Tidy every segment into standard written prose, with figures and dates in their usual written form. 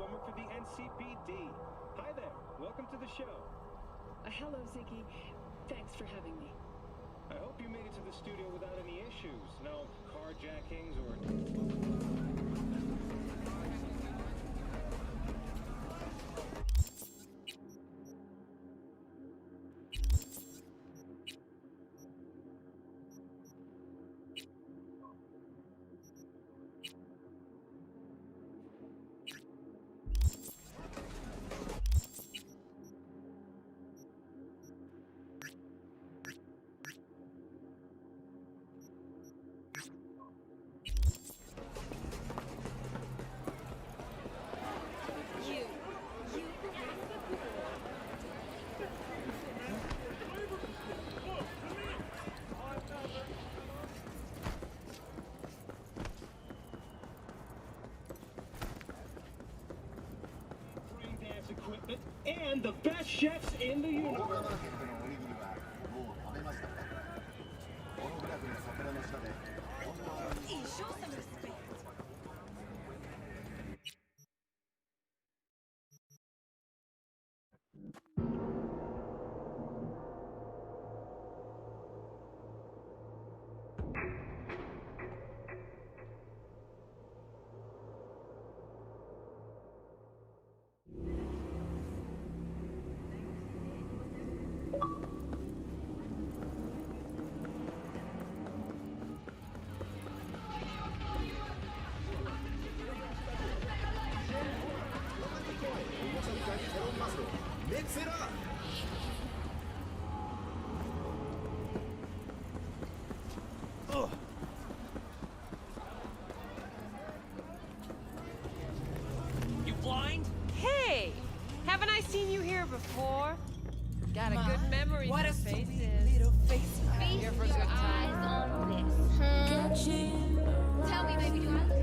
one for the NCPD. Hi there. Welcome to the show. Hello, Ziggy. Thanks for having me. I hope you made it to the studio without any issues. No carjackings or... equipment and the best chefs in the universe. Mix it up! Ugh. You blind? Hey! Haven't I seen you here before? Got a good memory What for a faces. sweet little face. Here for a good time. on this. Tell me, baby, do I look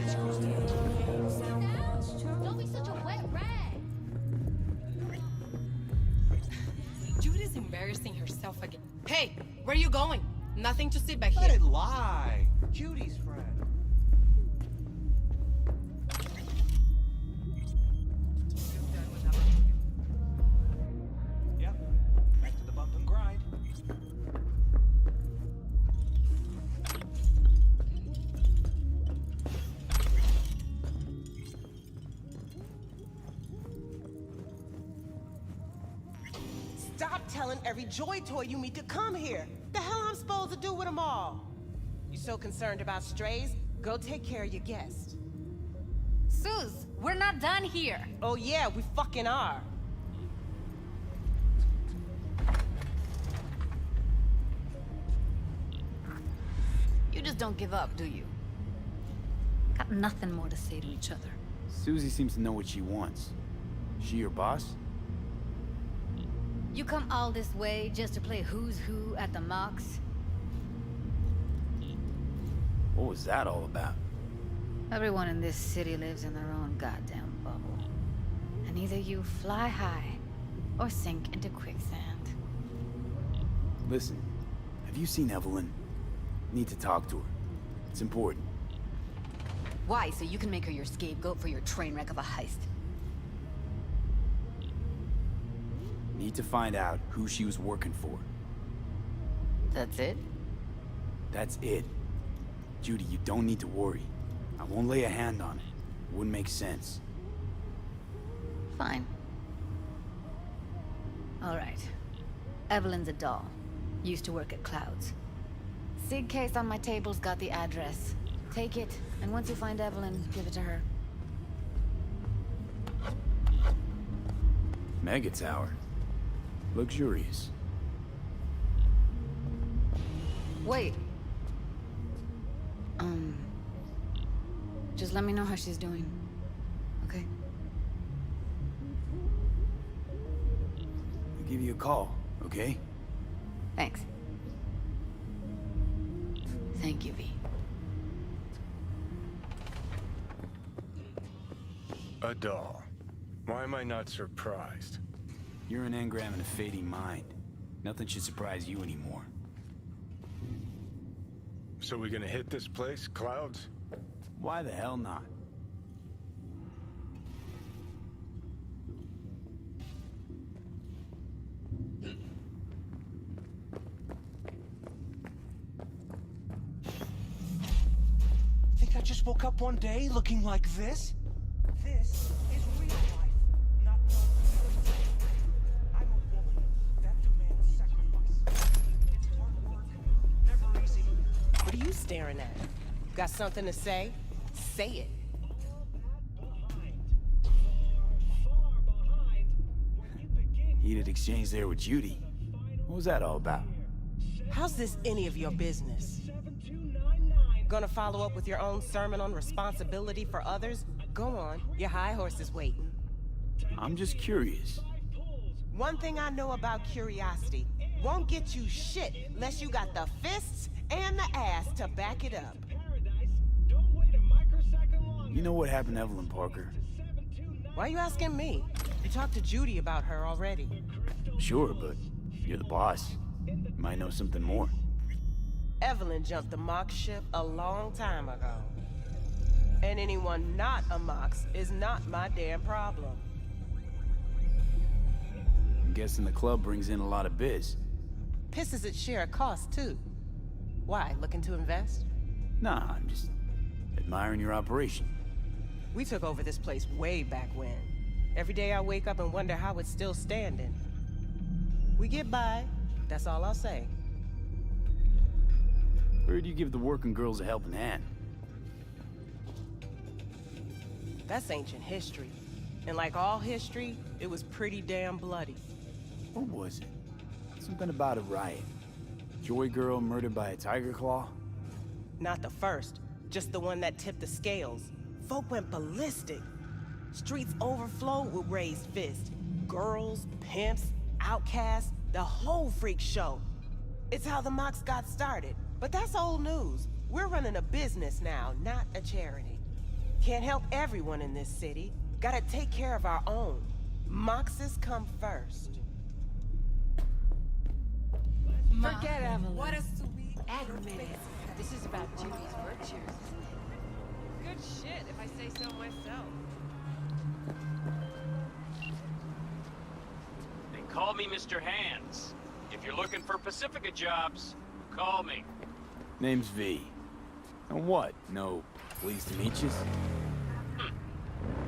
as Don't be such a wet rag. Judy's embarrassing herself again. Hey, where are you going? Nothing to see back Let here. it lie. Judy's friend. Yep. Back to the bump and grind. Stop telling every Joy Toy you meet to come here. The hell I'm supposed to do with them all? You so concerned about strays? Go take care of your guest. Suze, we're not done here. Oh yeah, we fucking are. You just don't give up, do you? Got nothing more to say to each other. Susie seems to know what she wants. She your boss? You come all this way just to play who's who at the mocks? What was that all about? Everyone in this city lives in their own goddamn bubble. And either you fly high or sink into quicksand. Listen, have you seen Evelyn? Need to talk to her. It's important. Why? So you can make her your scapegoat for your train wreck of a heist? Need to find out who she was working for. That's it? That's it. Judy, you don't need to worry. I won't lay a hand on it. Wouldn't make sense. Fine. All right. Evelyn's a doll. Used to work at Clouds. Sig case on my table's got the address. Take it, and once you find Evelyn, give it to her. Mega Tower. Luxurious. Wait. Just let me know how she's doing. Okay? I'll give you a call, okay? Thanks. Thank you, V. A doll. Why am I not surprised? You're an engram and a fading mind. Nothing should surprise you anymore. So we gonna hit this place, Clouds? Why the hell not? woke up one day looking like this? This is real life, not no fantasy. I'm a woman that demands sacrifice. It's hard work, never easy. What are you staring at? Got something to say? Say it. Heated exchange there with Judy. What was that all about? How's this any of your business? Gonna follow up with your own sermon on responsibility for others? Go on, your high horse is waiting. I'm just curious. One thing I know about curiosity, won't get you shit unless you got the fists and the ass to back it up. You know what happened to Evelyn Parker? Why are you asking me? You talked to Judy about her already. Sure, but you're the boss. You might know something more. Evelyn jumped the Mox ship a long time ago. And anyone not a Mox is not my damn problem. I'm guessing the club brings in a lot of biz. Pisses its share of cost, too. Why, looking to invest? Nah, I'm just admiring your operation. We took over this place way back when. Every day I wake up and wonder how it's still standing. We get by, that's all I'll say. Heard you give the working girls a helping hand. That's ancient history. And like all history, it was pretty damn bloody. What was it? Something about a riot. Joy girl murdered by a tiger claw? Not the first, just the one that tipped the scales. Folk went ballistic. Streets overflowed with raised fists. Girls, pimps, outcasts, the whole freak show. It's how the Mox got started. But that's old news. We're running a business now, not a charity. Can't help everyone in this city. Gotta take care of our own. Moxes come first. Forget Evelyn. What a sweet Admit it. This is about Judy's virtues. Good shit, if I say so myself. They call me Mr. Hands. If you're looking for Pacifica jobs, call me. Name's V. And what? No, pleased to meet you?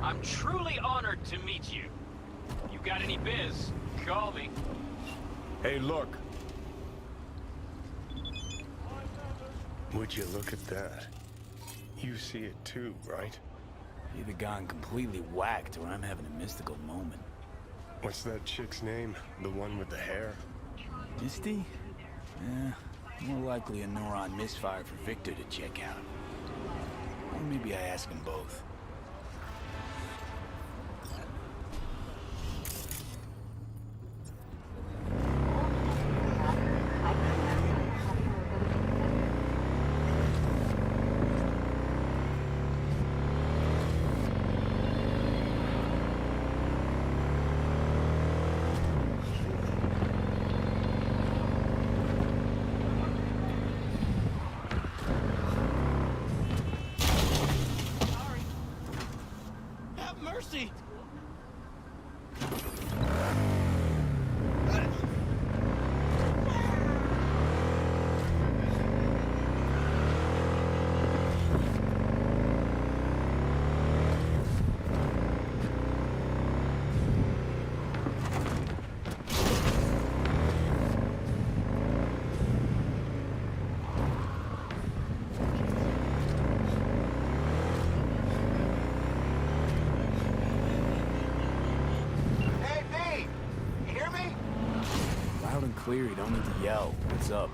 I'm truly honored to meet you. You got any biz, call me. Hey, look. Would you look at that? You see it too, right? Either gone completely whacked or I'm having a mystical moment. What's that chick's name? The one with the hair? Misty? More likely a neuron misfire for Victor to check out. Or maybe I ask them both. Mercy! Clear, you don't need to yell. What's up?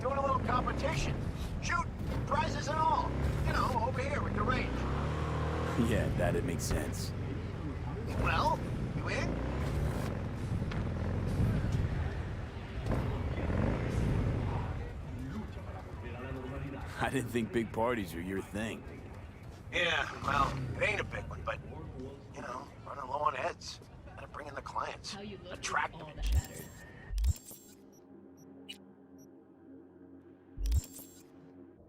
Doing a little competition. Shoot, prizes and all. You know, over here with the range. Yeah, that'd make sense. Well, you in? I didn't think big parties were your thing. Yeah, well, it ain't a big one, but, you know, running low on heads. Gotta bring in the clients. Attract them.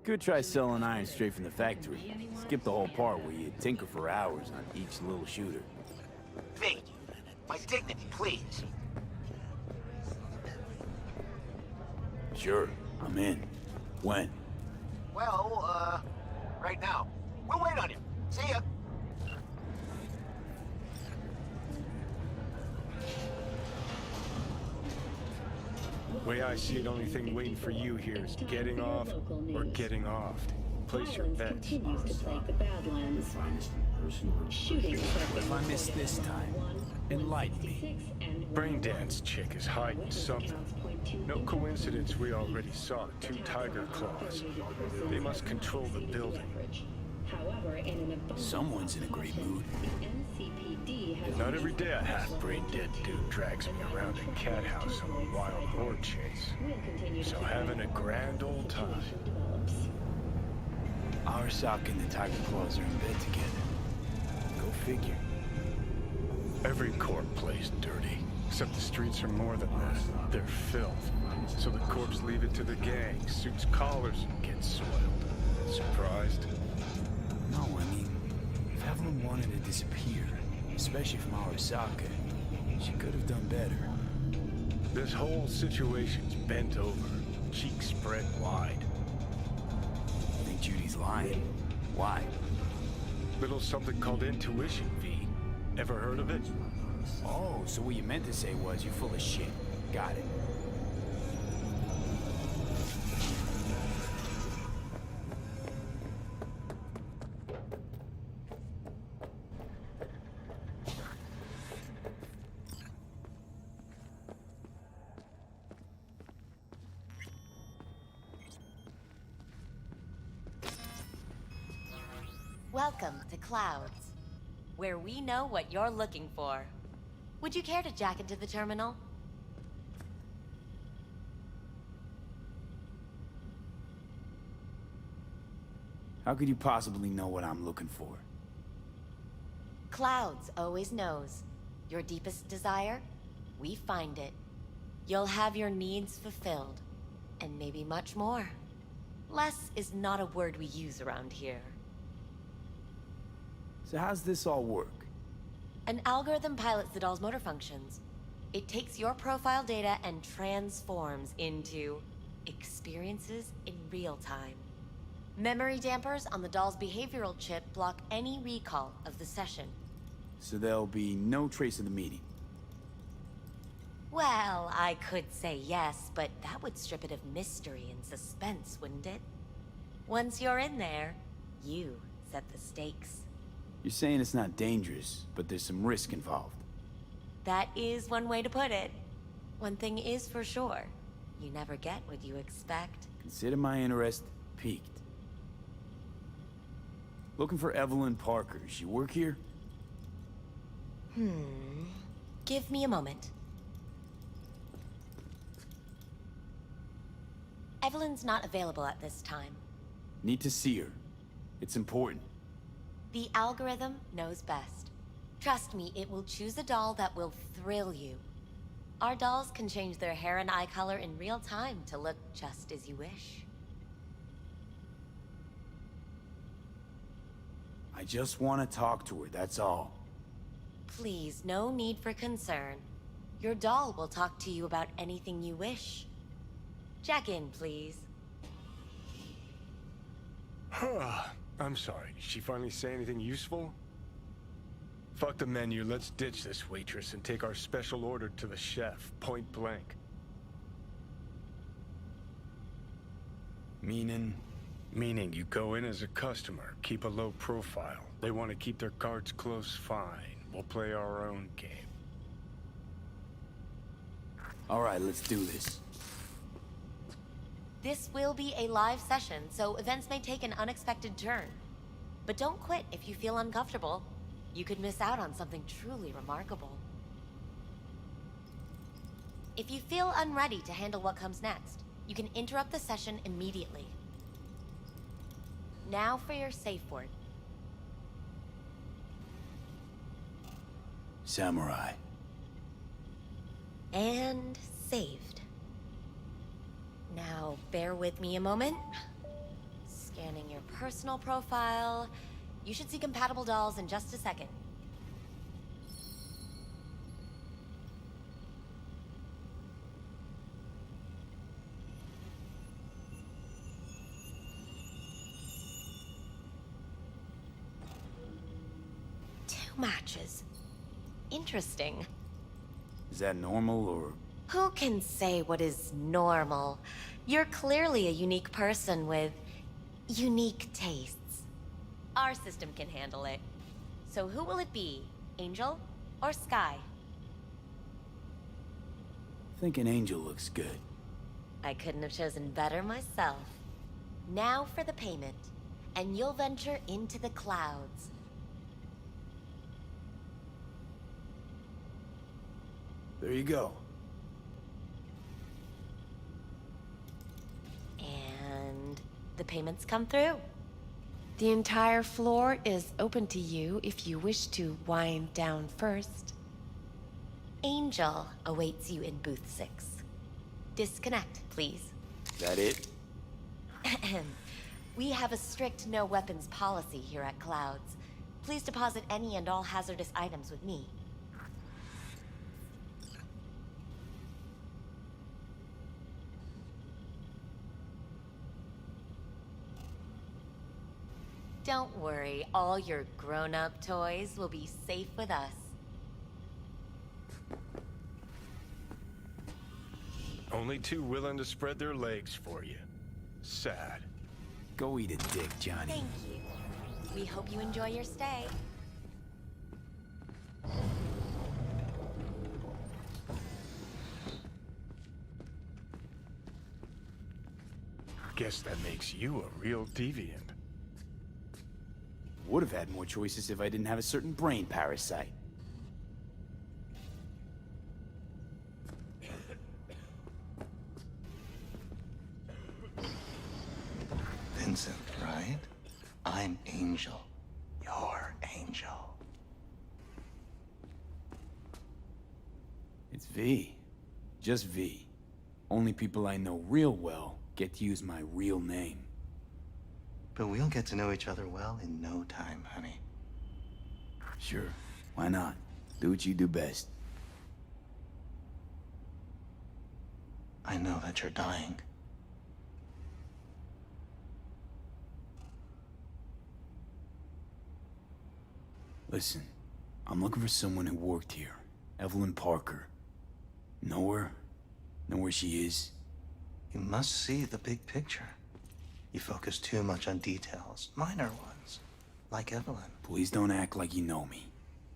Could try selling iron straight from the factory. Skip the whole part where you tinker for hours on each little shooter. V, my dignity, please. Sure, I'm in. When? Well, right now. See ya. Way I see it, only thing waiting for you here is getting off or getting offed. Place your bets. Continues to plague the Badlands. Shootings If I miss this time, enlighten me. Braindance chick is hiding something. No coincidence we already saw 2 tiger claws. They must control the building. However, in an abundance Someone's in a great mood. NCPD has Not every day a half-brain dead dude drags me around a cat house on a wild horde chase. So having a grand old time. Arasaka and the Tiger Claws are in bed together. Go figure. Every corp plays dirty, except the streets are more than that. They're filth. So the corps leave it to the gang, suits collars and gets soiled. Surprised? No, I mean, if Evelyn wanted to disappear, especially from Arasaka, she could have done better. This whole situation's bent over, cheeks spread wide. I think Judy's lying. Why? Little something called intuition, V. Ever heard of it? Oh, so what you meant to say was you're full of shit. Got it. Welcome to Clouds, where we know what you're looking for. Would you care to jack into the terminal? How could you possibly know what I'm looking for? Clouds always knows. Your deepest desire, we find it. You'll have your needs fulfilled, and maybe much more. Less is not a word we use around here. So how's this all work? An algorithm pilots the doll's motor functions. It takes your profile data and transforms into experiences in real time. Memory dampers on the doll's behavioral chip block any recall of the session. So there'll be no trace of the meeting. Well, I could say yes, but that would strip it of mystery and suspense, wouldn't it? Once you're in there, you set the stakes. You're saying it's not dangerous, but there's some risk involved. That is one way to put it. One thing is for sure, you never get what you expect. Consider my interest piqued. Looking for Evelyn Parker. She work here? Give me a moment. Evelyn's not available at this time. Need to see her. It's important. The algorithm knows best. Trust me, it will choose a doll that will thrill you. Our dolls can change their hair and eye color in real time to look just as you wish. I just want to talk to her, that's all. Please, no need for concern. Your doll will talk to you about anything you wish. Jack in, please. I'm sorry, did she finally say anything useful? Fuck the menu, let's ditch this waitress and take our special order to the chef, point blank. Meaning? Meaning you go in as a customer, keep a low profile. They want to keep their cards close, fine. We'll play our own game. All right, let's do this. This will be a live session, so events may take an unexpected turn. But don't quit if you feel uncomfortable. You could miss out on something truly remarkable. If you feel unready to handle what comes next, you can interrupt the session immediately. Now for your safe word. Samurai. And saved. Now, bear with me a moment. Scanning your personal profile. You should see compatible dolls in just a second. matches. Interesting. Is that normal, or...? Who can say what is normal? You're clearly a unique person with unique tastes. Our system can handle it. So who will it be? Angel or Sky? I think an angel looks good. I couldn't have chosen better myself. Now for the payment, and you'll venture into the clouds. There you go. And the payments come through. The entire floor is open to you if you wish to wind down first. Angel awaits you in booth 6. Disconnect, please. That it? We have a strict no weapons policy here at Clouds. Please deposit any and all hazardous items with me. Don't worry, all your grown-up toys will be safe with us. Only two willing to spread their legs for you. Sad. Go eat a dick, Johnny. Thank you. We hope you enjoy your stay. Guess that makes you a real deviant. Would have had more choices if I didn't have a certain brain parasite. Vincent, right? I'm Angel. You're Angel. It's V. Just V. Only people I know real well get to use my real name. But we'll get to know each other well in no time, honey. Sure. Why not? Do what you do best. I know that you're dying. Listen, I'm looking for someone who worked here. Evelyn Parker. Know her? Know where she is? You must see the big picture. You focus too much on details, minor ones, like Evelyn. Please don't act like you know me.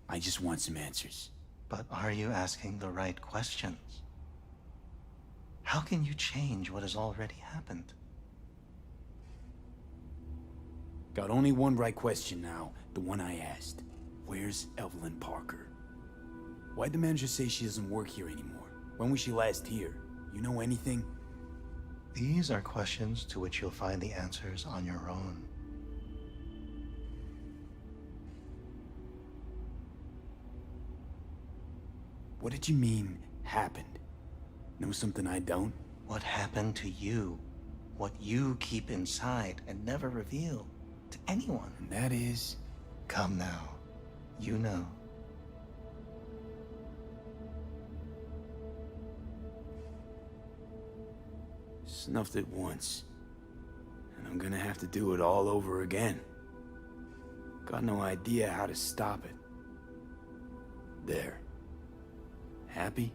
I just want some answers. But are you asking the right questions? How can you change what has already happened? Got only one right question now, the one I asked. Where's Evelyn Parker? Why'd the manager say she doesn't work here anymore? When was she last here? You know anything? These are questions to which you'll find the answers on your own. What did you mean, happened? Know something I don't? What happened to you? What you keep inside and never reveal to anyone. And that is... Come now. You know. Snuffed it once. And I'm gonna have to do it all over again. Got no idea how to stop it. There. Happy?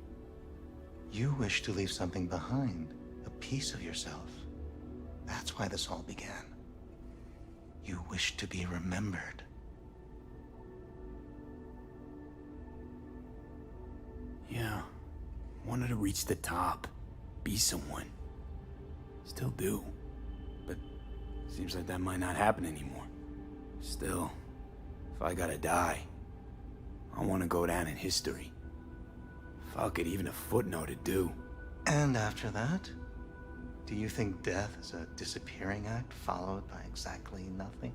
You wish to leave something behind, a piece of yourself. That's why this all began. You wish to be remembered. Yeah. Wanted to reach the top. Be someone. Still do. But seems like that might not happen anymore. Still, if I gotta die, I want to go down in history. Fuck it, even a footnote would do. And after that? Do you think death is a disappearing act followed by exactly nothing?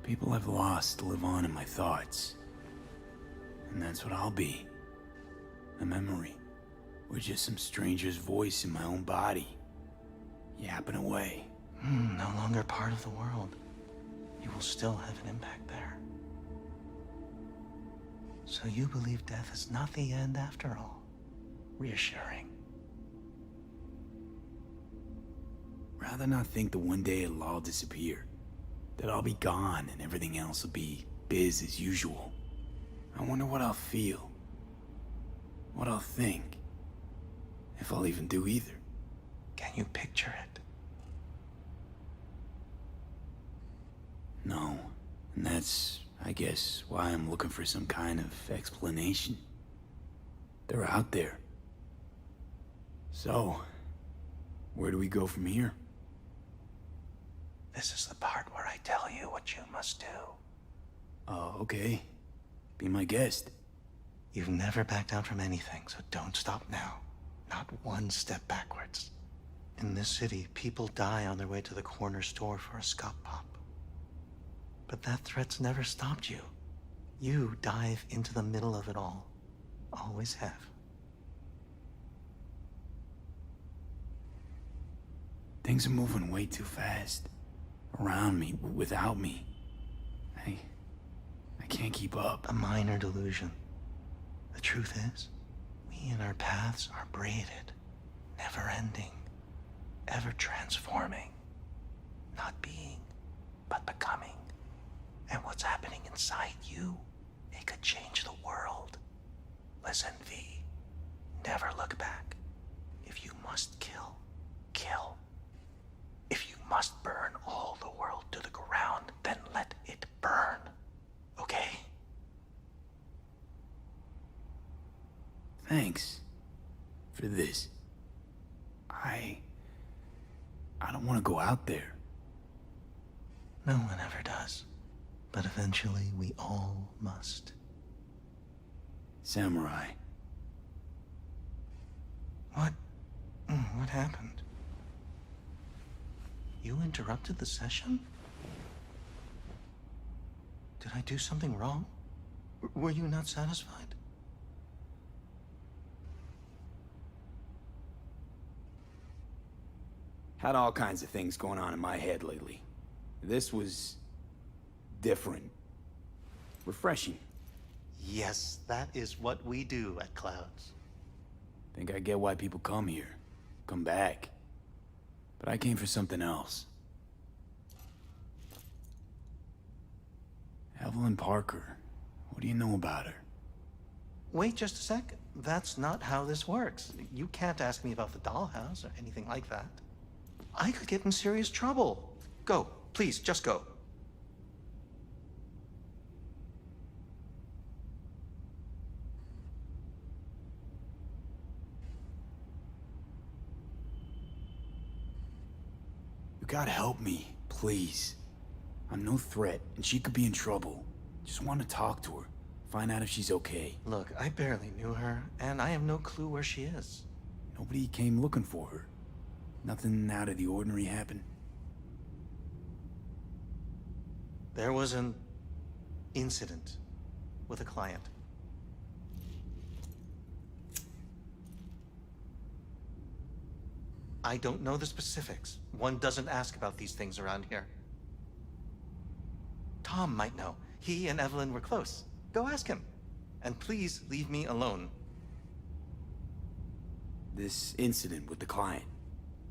People I've lost live on in my thoughts. And that's what I'll be. A memory. Or just some stranger's voice in my own body. Yapping away. No longer part of the world. You will still have an impact there. So you believe death is not the end after all. Reassuring. Rather not think that one day it'll all disappear. That I'll be gone and everything else will be biz as usual. I wonder what I'll feel. What I'll think. If I'll even do either. Can you picture it? No. And that's, I guess, why I'm looking for some kind of explanation. They're out there. So, where do we go from here? This is the part where I tell you what you must do. Oh, okay. Be my guest. You've never backed down from anything, so don't stop now. Not one step backwards. In this city, people die on their way to the corner store for a scop pop. But that threat's never stopped you. You dive into the middle of it all. Always have. Things are moving way too fast. Around me, without me. I can't keep up. A minor delusion. The truth is, we and our paths are braided, never ending, ever transforming. Not being, but becoming. And what's happening inside you, it could change the world. Listen, V. Never look back. If you must kill, kill. If you must burn all the world to the ground, then let it burn. Okay? Thanks for this. I don't want to go out there. No one ever does. But eventually we all must. Samurai. What happened? You interrupted the session? Did I do something wrong? Were you not satisfied? Had all kinds of things going on in my head lately. This was different. Refreshing. Yes, that is what we do at Clouds. Think I get why people come here. Come back. But I came for something else. Evelyn Parker. What do you know about her? Wait just a sec. That's not how this works. You can't ask me about the dollhouse or anything like that. I could get in serious trouble. Go, please, just go. You gotta help me, please. I'm no threat, and she could be in trouble. Just want to talk to her. Find out if she's okay. Look, I barely knew her, and I have no clue where she is. Nobody came looking for her. Nothing out of the ordinary happened. There was an incident with a client. I don't know the specifics. One doesn't ask about these things around here. Tom might know. He and Evelyn were close. Go ask him. And please leave me alone. This incident with the client.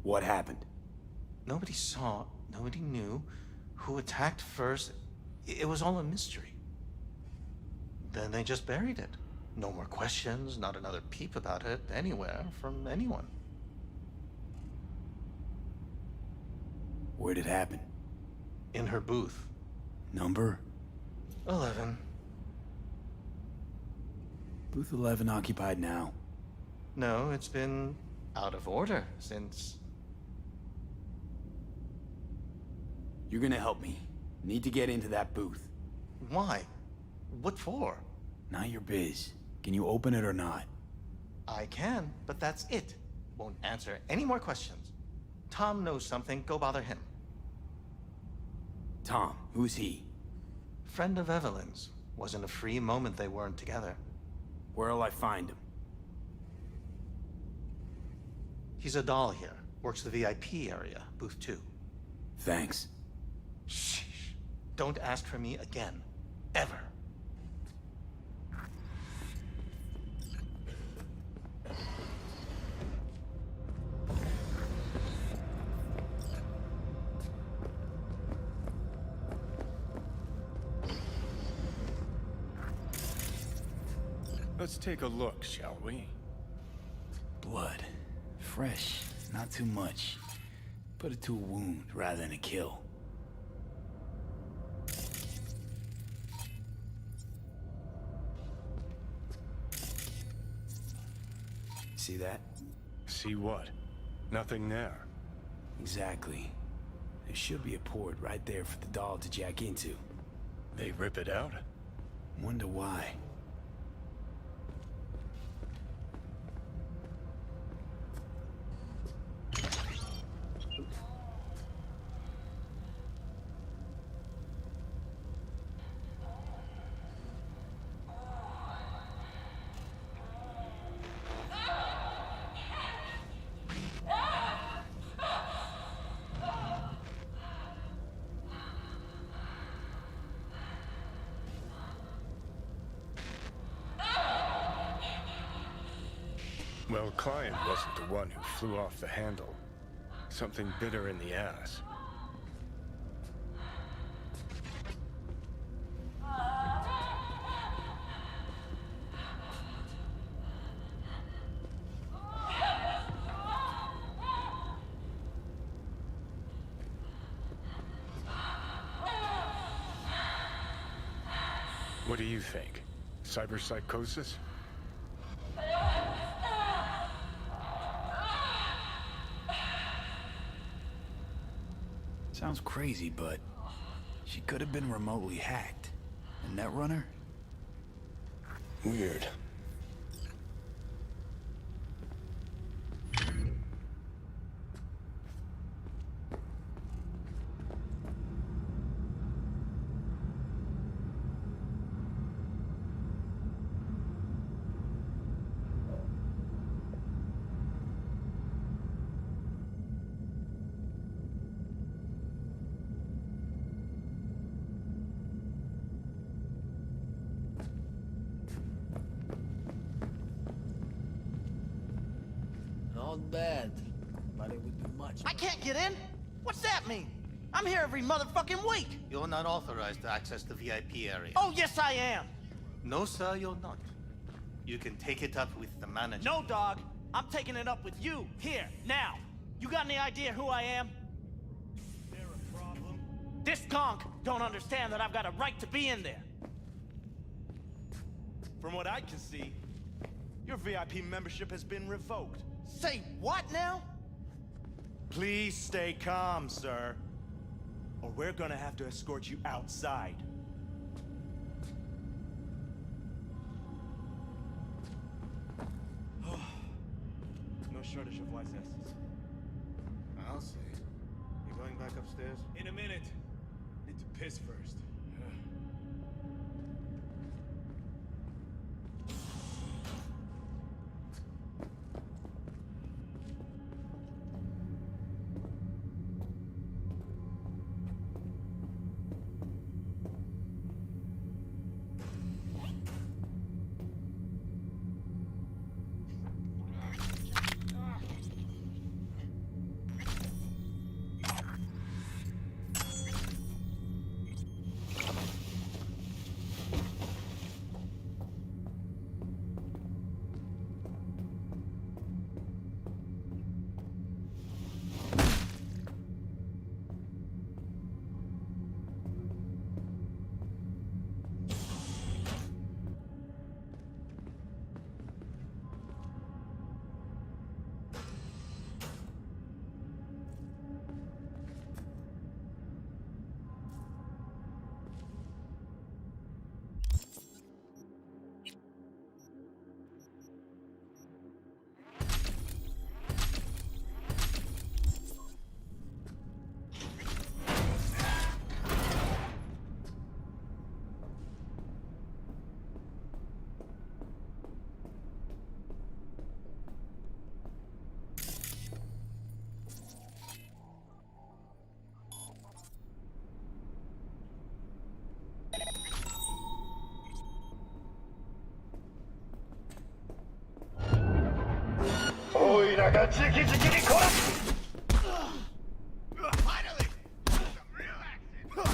What happened? Nobody saw, nobody knew who attacked first. It was all a mystery. Then they just buried it. No more questions, not another peep about it anywhere from anyone. Where'd it happen? In her booth. Number? 11. Booth 11 occupied now. No, it's been out of order since... You're gonna help me. Need to get into that booth. Why? What for? Not your biz. Can you open it or not? I can, but that's it. Won't answer any more questions. Tom knows something, go bother him. Tom, who's he? Friend of Evelyn's. Wasn't a free moment they weren't together. Where'll I find him? He's a doll here. Works the VIP area, booth 2. Thanks. Shh. Don't ask for me again. Ever. Let's take a look, shall we? Blood. Fresh, not too much. Put it to a wound rather than a kill. See that? See what? Nothing there. Exactly. There should be a port right there for the doll to jack into. They rip it out? Wonder why. Well, client wasn't the one who flew off the handle. Something bitter in the ass. What do you think? Cyberpsychosis? Sounds crazy, but she could have been remotely hacked. A netrunner? Weird. Not bad, but it would be much. I can't get in? What's that mean? I'm here every motherfucking week. You're not authorized to access the VIP area. Oh, yes, I am. No, sir, you're not. You can take it up with the manager. No, dog. I'm taking it up with you, here, now. You got any idea who I am? Is there a problem? This conk don't understand that I've got a right to be in there. From what I can see, your VIP membership has been revoked. Say what now? Please stay calm, sir. Or we're gonna have to escort you outside. No shortage of wise asses. I'll see. You going back upstairs? In a minute. Need to piss first. Finally! Some real action!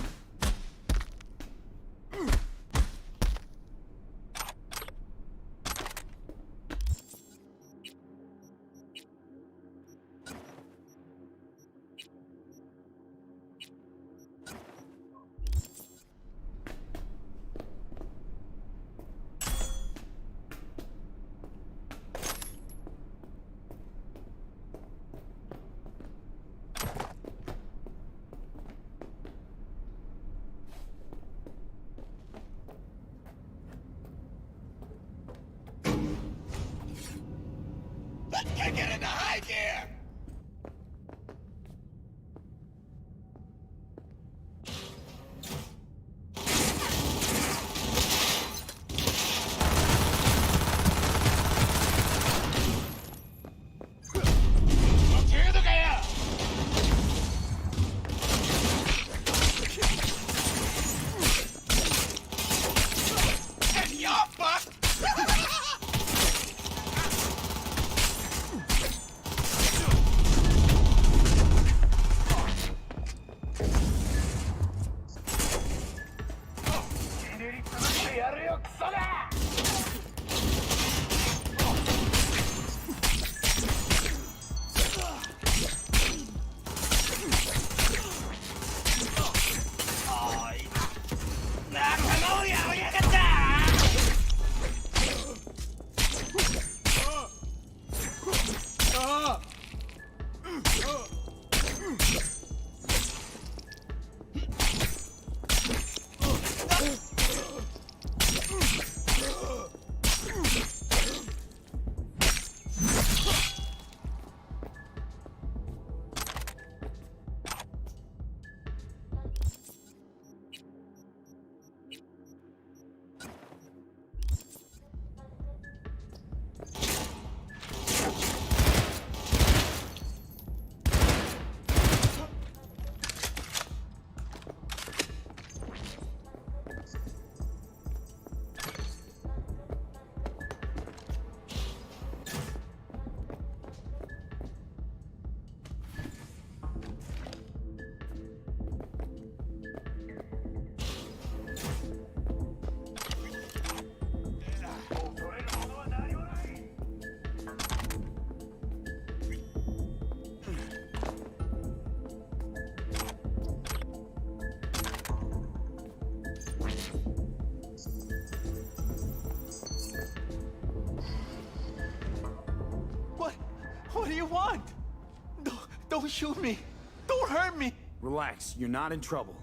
Don't shoot me! Don't hurt me! Relax, you're not in trouble.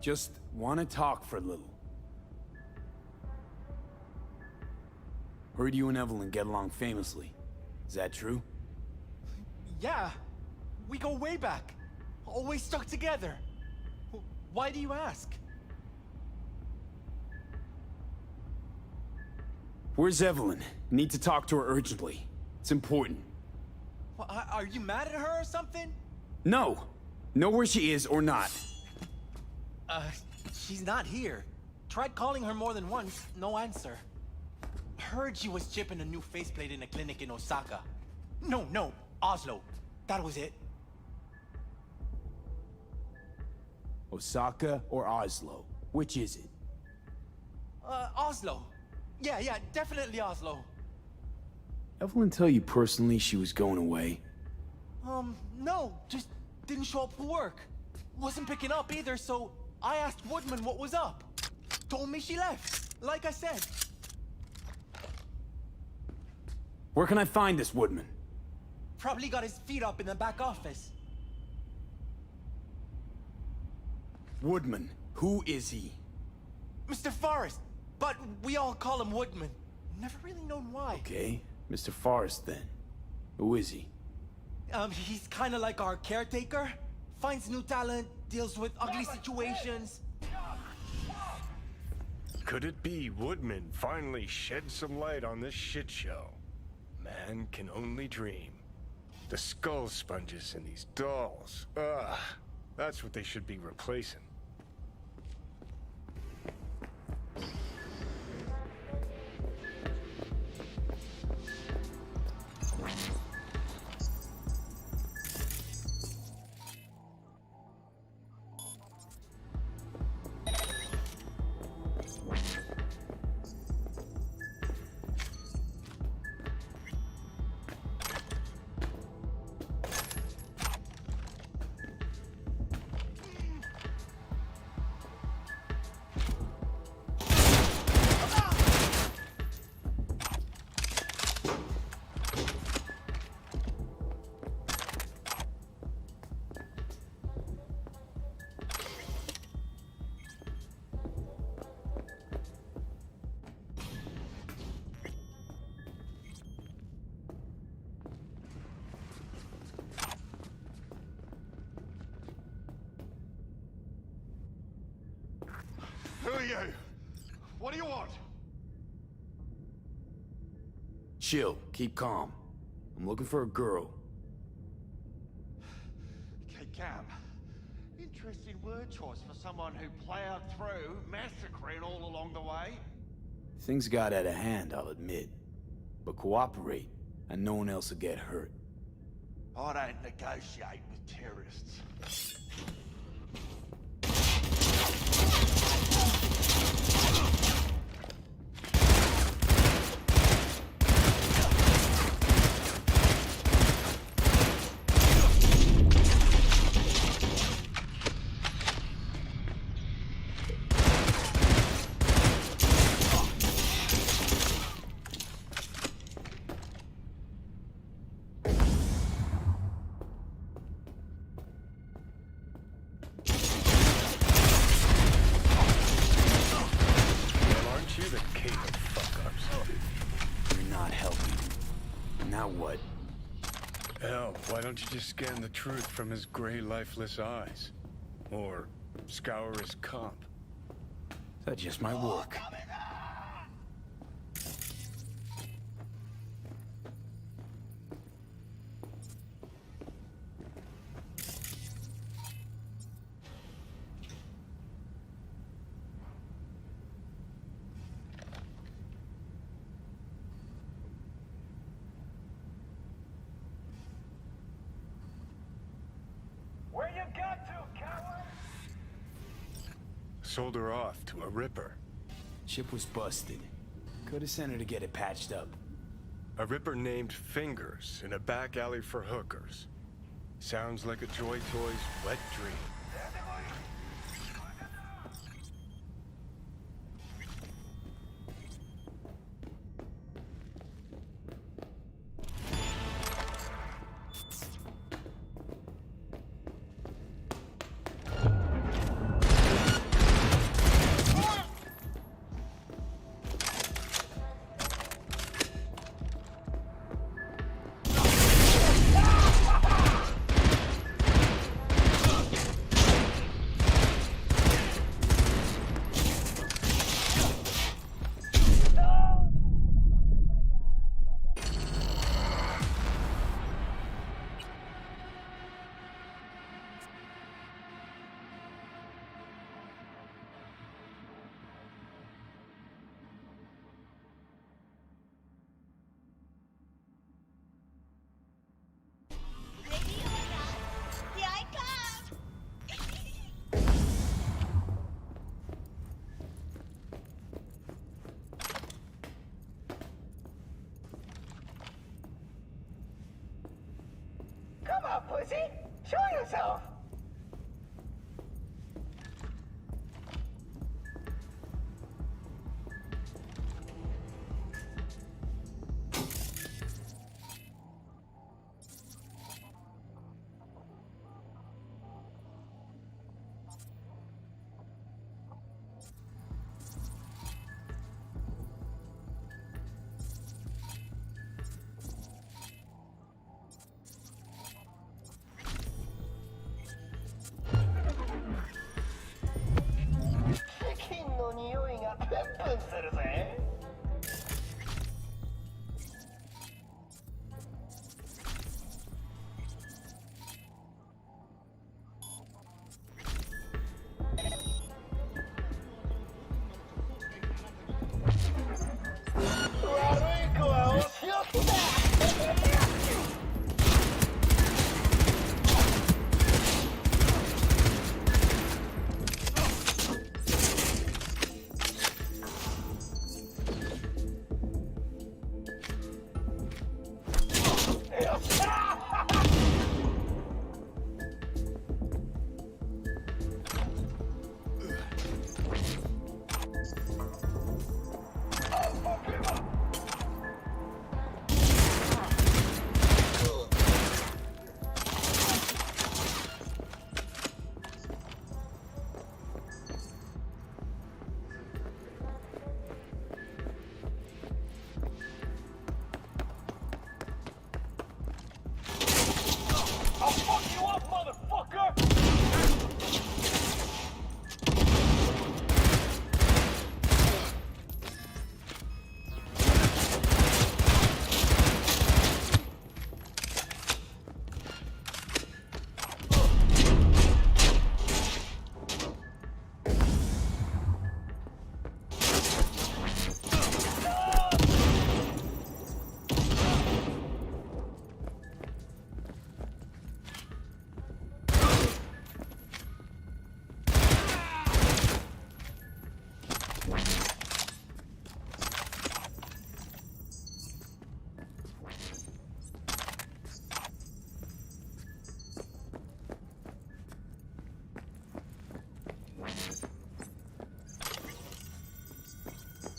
Just want to talk for a little. Heard you and Evelyn get along famously. Is that true? Yeah, we go way back. Always stuck together. Why do you ask? Where's Evelyn? Need to talk to her urgently. It's important. Well, are you mad at her or something? No! Know where she is or not. She's not here. Tried calling her more than once, no answer. Heard she was chipping a new faceplate in a clinic in Osaka. No, Oslo. That was it. Osaka or Oslo? Which is it? Oslo. Yeah, definitely Oslo. Evelyn tell you personally she was going away? No, just didn't show up for work. Wasn't picking up either, so I asked Woodman what was up. Told me she left, like I said. Where can I find this Woodman? Probably got his feet up in the back office. Woodman, who is he? Mr. Forrest, but we all call him Woodman. Never really known why. Okay, Mr. Forrest then. Who is he? He's kinda like our caretaker. Finds new talent, deals with ugly situations. Could it be Woodman finally shed some light on this shit show? Man can only dream. The skull sponges in these dolls. Ugh. That's what they should be replacing. Who are you? What do you want? Chill, keep calm. I'm looking for a girl. Okay, Cam. Interesting word choice for someone who plowed through, massacring all along the way. Things got out of hand, I'll admit. But cooperate, and no one else will get hurt. I don't negotiate with terrorists. Why don't you just scan the truth from his gray, lifeless eyes? Or scour his comp? That just might work. Sold her off to a Ripper. Chip was busted. Could have sent her to get it patched up. A Ripper named Fingers in a back alley for hookers. Sounds like a Joy Toy's wet dream. silencer there.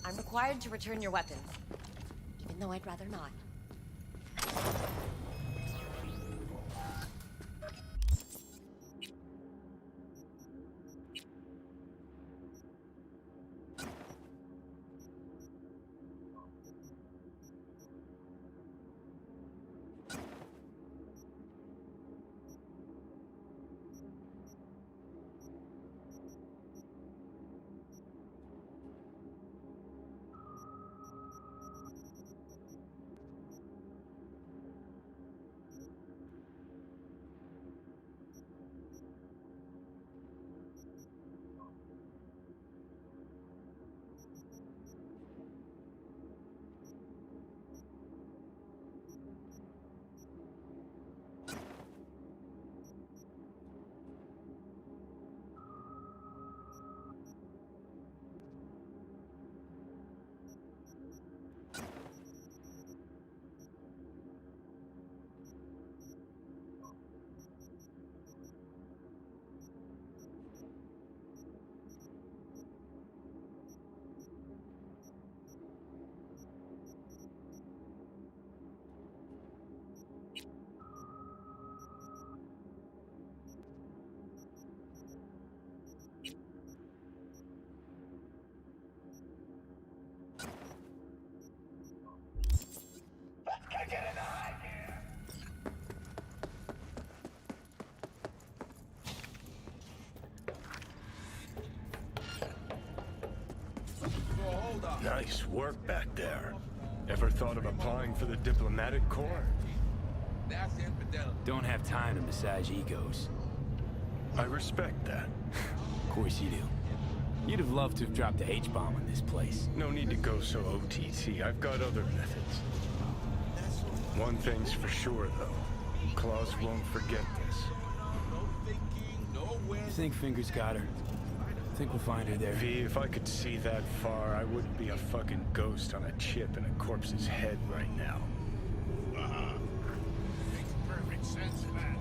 I'm required to return your weapons, even though I'd rather not. Nice work back there. Ever thought of applying for the diplomatic corps? That's infidelity. Don't have time to massage egos. I respect that. Of course you do. You'd have loved to have dropped the H-bomb on this place. No need to go so OTT. I've got other methods. One thing's for sure, though. Claus won't forget this. You think Fingers got her? Think we'll find her there? V, if I could see that far, I wouldn't be a fucking ghost on a chip in a corpse's head right now. Makes perfect sense, man.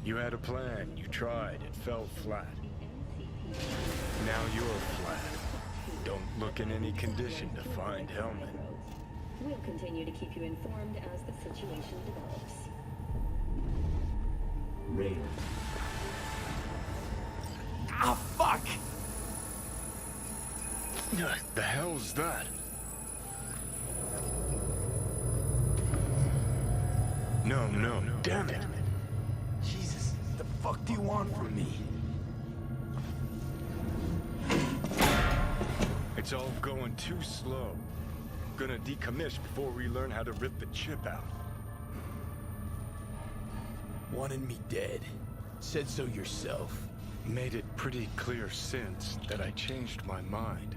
You had a plan, you tried, it fell flat. Now you're flat. Don't look in any condition to find Hellman. We'll continue to keep you informed as the situation develops. Rain. Ah, fuck! The hell's that? No, damn it. Jesus, the fuck do you want from me? It's all going too slow. Gonna decommission before we learn how to rip the chip out. Wanted me dead. Said so yourself. Made it pretty clear since that I changed my mind.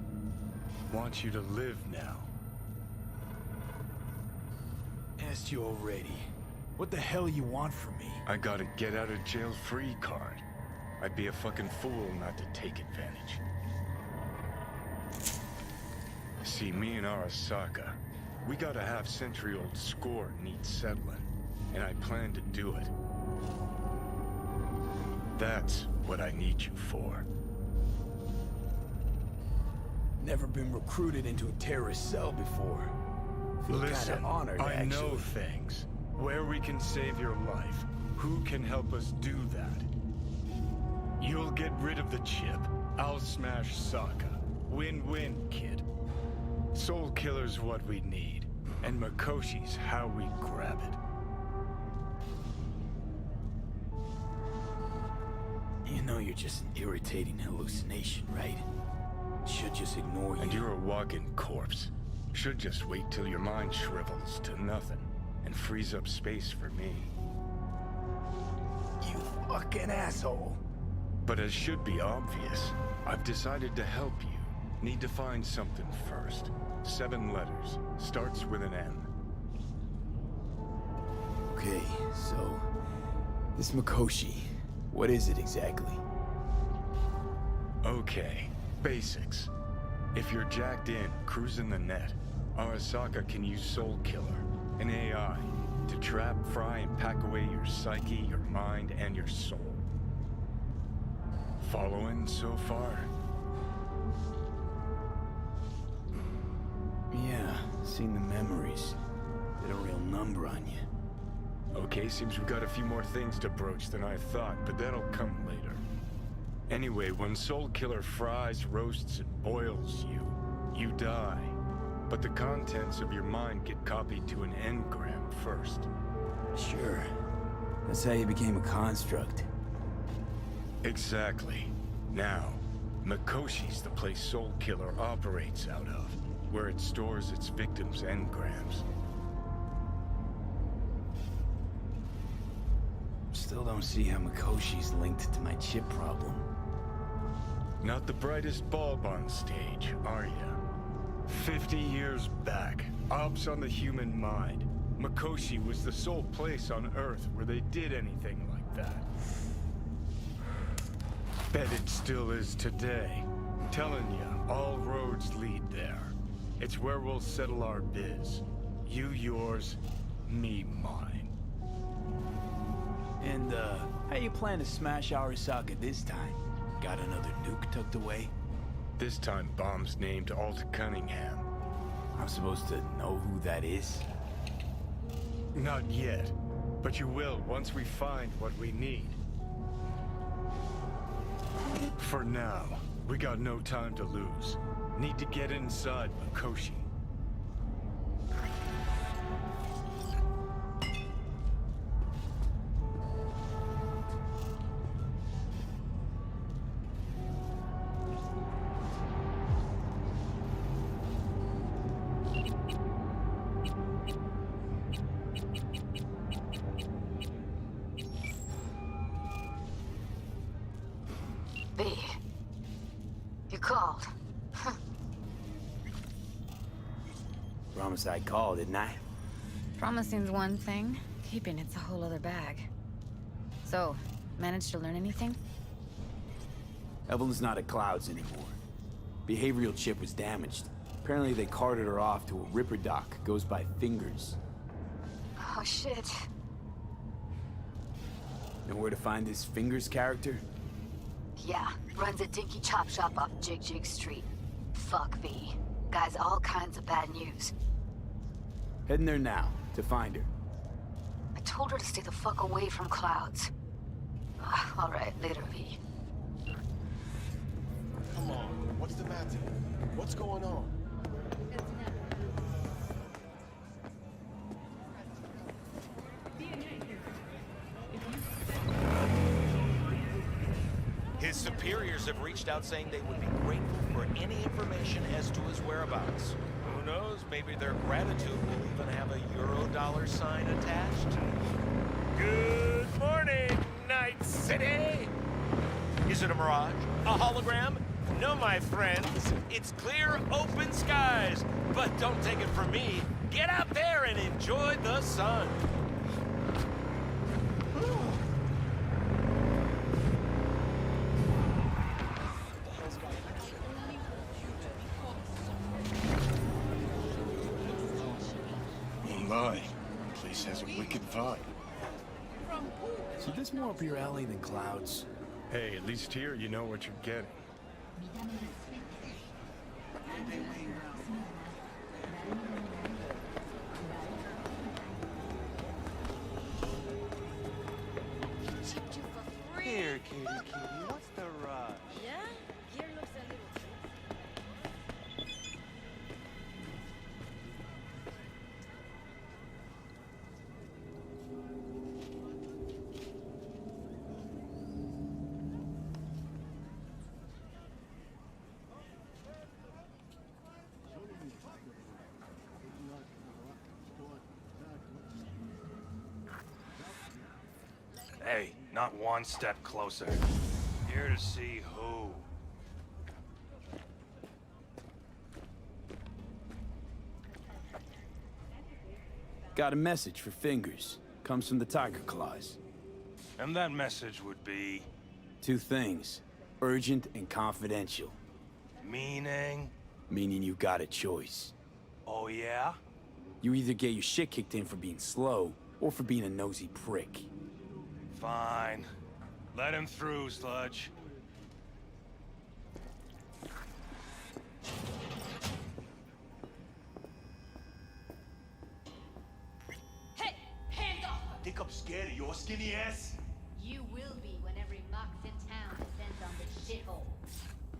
Want you to live now. Asked you already. What the hell you want from me? I got a get out of jail free card. I'd be a fucking fool not to take advantage. See, me and Arasaka, we got a half-century-old score needs settling, and I plan to do it. That's what I need you for. Never been recruited into a terrorist cell before. Feel Listen, kinda honored, I know actually. things. Where we can save your life. Who can help us do that? You'll get rid of the chip. I'll smash Sokka. Win-win, kid. Soul Killer's what we need. And Mikoshi's how we grab it. You know you're just an irritating hallucination, right? Should just ignore you. And you're a walking corpse. Should just wait till your mind shrivels to nothing. And frees up space for me. You fucking asshole. But as should be obvious, I've decided to help you. Need to find something first. 7 letters. Starts with an M. Okay, so... this Mikoshi, what is it exactly? Okay, basics. If you're jacked in, cruising the net, Arasaka can use Soul Killer, an AI, to trap, fry, and pack away your psyche, your mind, and your soul. Following so far? Yeah, seen the memories. Did a real number on you. Okay, seems we've got a few more things to broach than I thought, but that'll come later. Anyway, when Soul Killer fries, roasts, and boils you, you die. But the contents of your mind get copied to an engram first. Sure. That's how you became a construct. Exactly. Now, Mikoshi's the place Soul Killer operates out of, where it stores its victims' engrams. Still don't see how Mikoshi's linked to my chip problem. Not the brightest bulb on stage, are ya? 50 years back, ops on the human mind. Mikoshi was the sole place on Earth where they did anything like that. Bet it still is today. Telling ya, all roads lead there. It's where we'll settle our biz. You yours, me mine. And, how you plan to smash Arasaka this time? Got another nuke tucked away? This time, bomb's named Alt Cunningham. I'm supposed to know who that is? Not yet, but you will once we find what we need. For now, we got no time to lose. Need to get inside Mikoshi. B. You called. Promised I'd call, didn't I? Promising's one thing, keeping it's a whole other bag. So, managed to learn anything? Evelyn's not at Clouds anymore. Behavioral chip was damaged. Apparently they carted her off to a Ripper dock. Goes by Fingers. Oh shit. Know where to find this Fingers character? Yeah, runs a dinky chop shop off Jig Jig Street. Fuck B. Guy's all kinds of bad news. Heading there now, to find her. I told her to stay the fuck away from clouds. All right, later, V. Come on, what's the matter? What's going on? His superiors have reached out saying they would be grateful for any information as to his whereabouts. Who knows, maybe their gratitude will even have a Eurodollar sign attached. Good morning, Night City! Is it a mirage? A hologram? No, my friends. It's clear, open skies. But don't take it from me. Get out there and enjoy the sun. My, the place has a wicked vibe. So this more up your alley than clouds? Hey, at least here you know what you're getting. Here, kitty, what's the rush? Yeah? Here looks a little... Hey, not one step closer. Here to see who. Got a message for Fingers. Comes from the Tiger Claws. And that message would be... Two things. Urgent and confidential. Meaning? Meaning you got a choice. Oh yeah? You either get your shit kicked in for being slow, or for being a nosy prick. Fine. Let him through, Sludge. Hey! Hands off! Think I'm scared of your skinny ass? You will be when every mox in town descends on this shithole.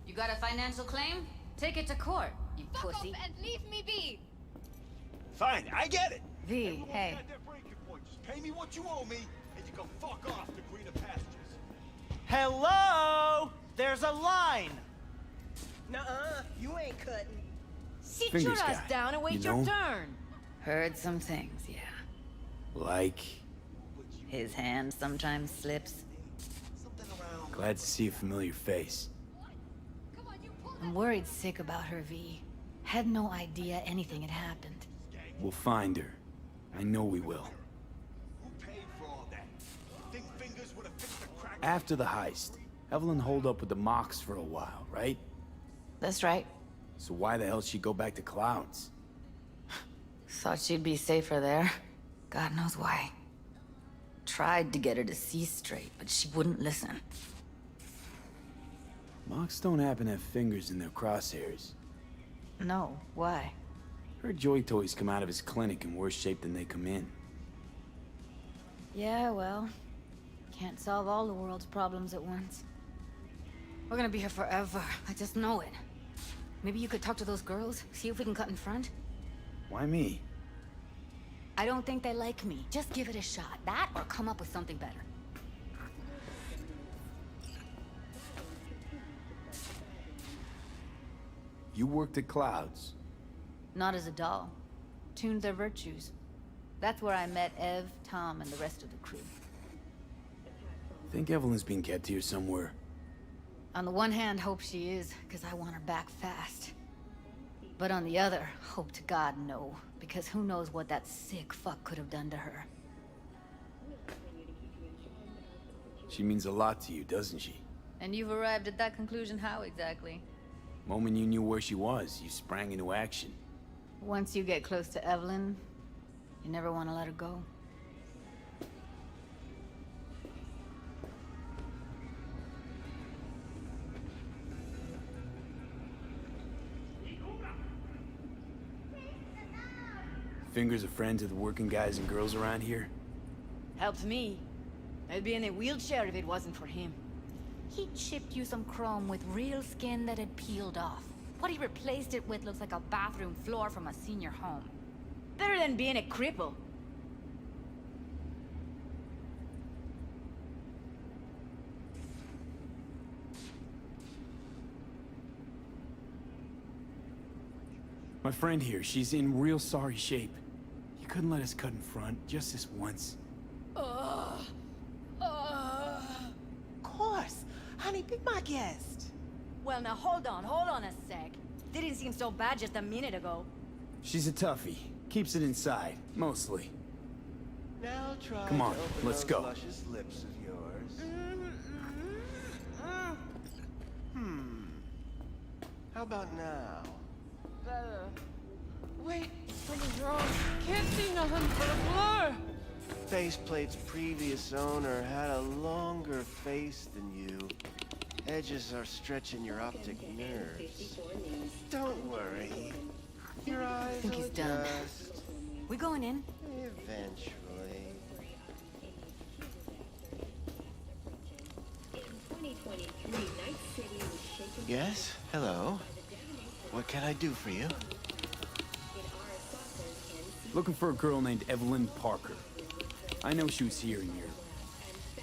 You got a financial claim? Take it to court, you pussy. Fuck off and leave me be! Fine, I get it. V, hey. Just pay me what you owe me, and you can fuck off to greener pastures. Hello? There's a line. Nuh-uh, you ain't cutting. Sit Fingers your ass guy, down and wait you your know? turn. Heard some things, yeah. Like... His hand sometimes slips. Glad to see a familiar face. I'm worried sick about her, V. Had no idea anything had happened. We'll find her. I know we will. Who paid for all that? Think Fingers would have fixed the crack? After the heist, Evelyn holed up with the Mox for a while, right? That's right. So why the hell she go back to Clouds? Thought she'd be safer there. God knows why. Tried to get her to see straight, but she wouldn't listen. Mox don't happen to have fingers in their crosshairs. No, why? Her joy toys come out of his clinic in worse shape than they come in. Yeah, well, can't solve all the world's problems at once. We're gonna be here forever. I just know it. Maybe you could talk to those girls, see if we can cut in front? Why me? I don't think they like me. Just give it a shot. That or come up with something better. You worked at Clouds. Not as a doll. Tuned their virtues. That's where I met Ev, Tom, and the rest of the crew. Think Evelyn's being kept here somewhere. On the one hand, hope she is, because I want her back fast. But on the other, hope to God no, because who knows what that sick fuck could have done to her. She means a lot to you, doesn't she? And you've arrived at that conclusion how exactly? Moment you knew where she was, you sprang into action. Once you get close to Evelyn, you never want to let her go. Fingers of friends of the working guys and girls around here? Helped me. I'd be in a wheelchair if it wasn't for him. He chipped you some chrome with real skin that had peeled off. What he replaced it with looks like a bathroom floor from a senior home. Better than being a cripple. My friend here, she's in real sorry shape. You couldn't let us cut in front, just this once. Of course. Honey, be my guest. Well, now hold on a sec. Didn't seem so bad just a minute ago. She's a toughie. Keeps it inside, mostly. Now try Come on, to open let's those go. luscious lips of yours. How about now? Better. Wait, something's wrong. Can't see nothing but a blur. Faceplate's previous owner had a longer face than you. Edges are stretching your optic nerves. Don't worry. Your eyes I think will he's done. adjust. We going in? Eventually. Yes? Hello? What can I do for you? Looking for a girl named Evelyn Parker. I know she was here in your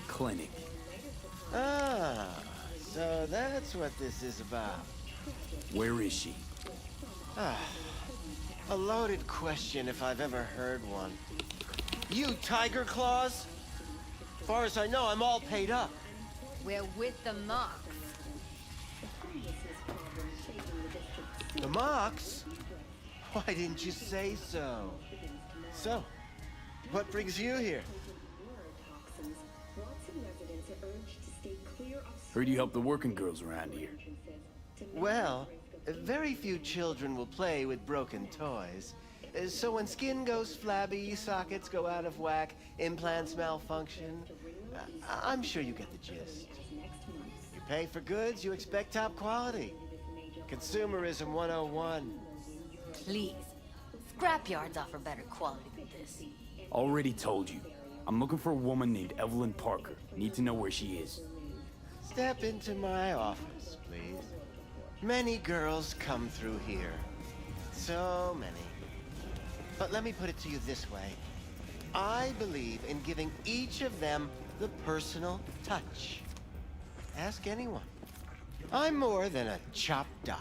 clinic. Ah, so that's what this is about. Where is she? Ah, a loaded question if I've ever heard one. You Tiger Claws? Far as I know, I'm all paid up. We're with the Mox. The Mox? Why didn't you say so? So, what brings you here? Heard you help the working girls around here. Well, very few children will play with broken toys. So when skin goes flabby, sockets go out of whack, implants malfunction, I'm sure you get the gist. You pay for goods, you expect top quality. Consumerism 101. Please. Scrapyards offer better quality than this. Already told you. I'm looking for a woman named Evelyn Parker. Need to know where she is. Step into my office, please. Many girls come through here. So many. But let me put it to you this way. I believe in giving each of them the personal touch. Ask anyone. I'm more than a chop doc.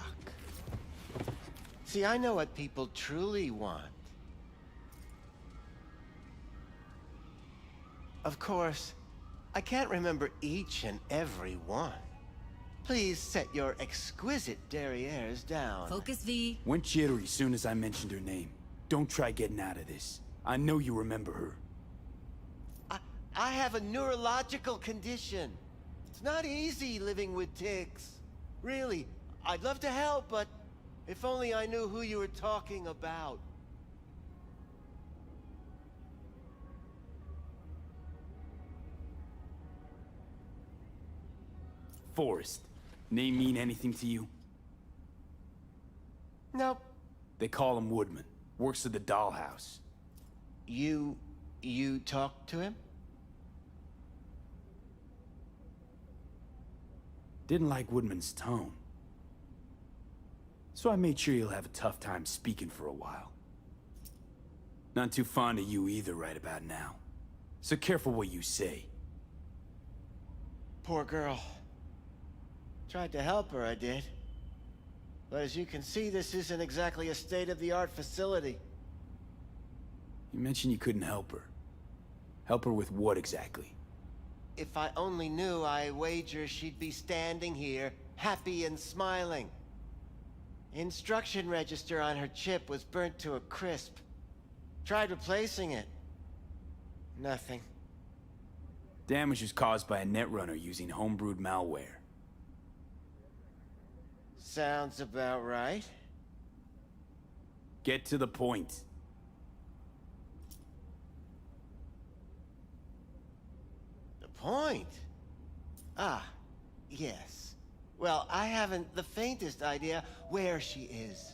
See, I know what people truly want. Of course, I can't remember each and every one. Please set your exquisite derrieres down. Focus, V. Went jittery soon as I mentioned her name. Don't try getting out of this. I know you remember her. I have a neurological condition. It's not easy living with tics. Really, I'd love to help, but if only I knew who you were talking about. Forrest. Name mean anything to you? Nope. They call him Woodman. Works at the dollhouse. You talked to him? Didn't like Woodman's tone. So I made sure you'll have a tough time speaking for a while. Not too fond of you either right about now. So careful what you say. Poor girl. Tried to help her, I did. But as you can see, this isn't exactly a state-of-the-art facility. You mentioned you couldn't help her. Help her with what exactly? If I only knew, I wager she'd be standing here, happy and smiling. Instruction register on her chip was burnt to a crisp. Tried replacing it. Nothing. Damage was caused by a netrunner using homebrewed malware. Sounds about right. Get to the point. The point? Ah, yes. Well, I haven't the faintest idea where she is.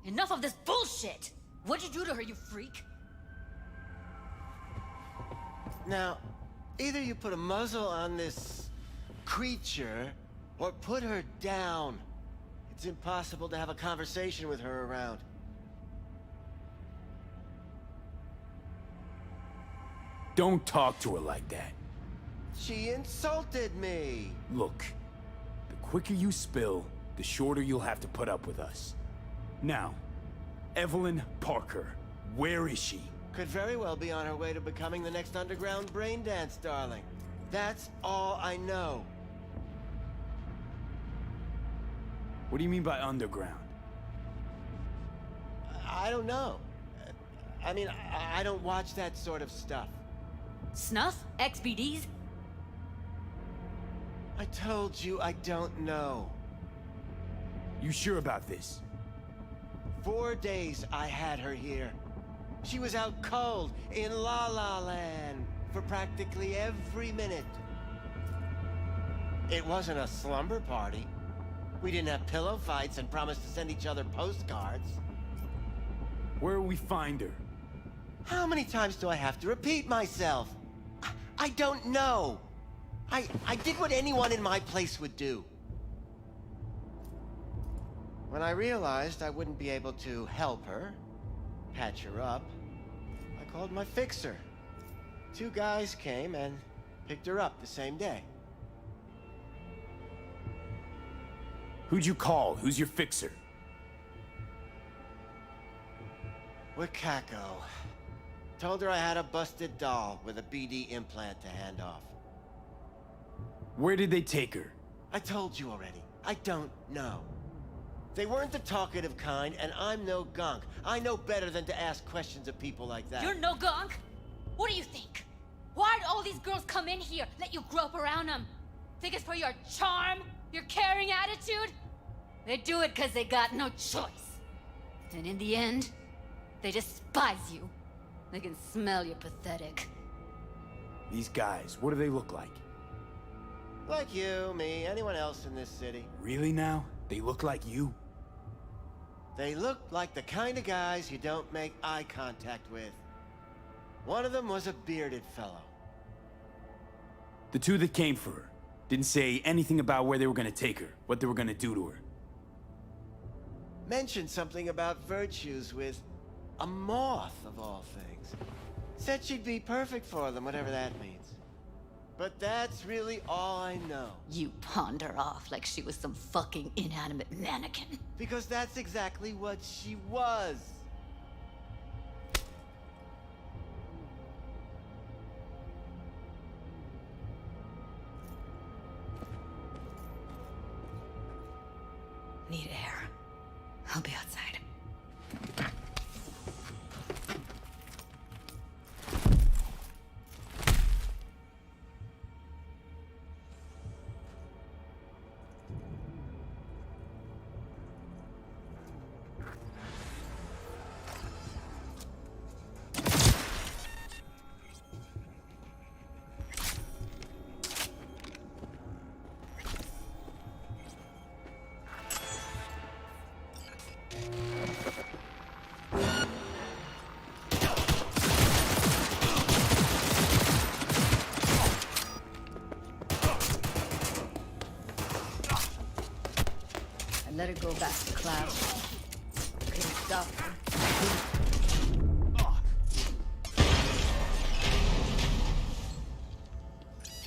Enough of this bullshit! What'd you do to her, you freak? Now, either you put a muzzle on this creature, or put her down. It's impossible to have a conversation with her around. Don't talk to her like that. She insulted me! Look, the quicker you spill, the shorter you'll have to put up with us. Now, Evelyn Parker, where is she? Could very well be on her way to becoming the next underground braindance darling. That's all I know. What do you mean by underground? I don't know. I mean, I don't watch that sort of stuff. Snuff? XBDs? I told you I don't know. You sure about this? 4 days I had her here. She was out cold in La La Land for practically every minute. It wasn't a slumber party. We didn't have pillow fights and promised to send each other postcards. Where will we find her? How many times do I have to repeat myself? I don't know. I did what anyone in my place would do. When I realized I wouldn't be able to help her, patch her up, I called my fixer. 2 guys came and picked her up the same day. Who'd you call? Who's your fixer? Wakako. Told her I had a busted doll with a BD implant to hand off. Where did they take her? I told you already. I don't know. They weren't the talkative kind, and I'm no gunk. I know better than to ask questions of people like that. You're no gunk? What do you think? Why'd all these girls come in here, let you grope around them? Think it's for your charm? Your caring attitude? They do it because they got no choice. And in the end, they despise you. They can smell you're pathetic. These guys, what do they look like? Like you, me, anyone else in this city. Really now? They look like you? They look like the kind of guys you don't make eye contact with. One of them was a bearded fellow. The 2 that came for her didn't say anything about where they were gonna take her, what they were gonna do to her. Mentioned something about virtues with a moth, of all things. Said she'd be perfect for them, whatever that means. But that's really all I know. You pawned her off like she was some fucking inanimate mannequin. Because that's exactly what she was. Need air. I'll be outside. Let her go back to class. Couldn't stop her.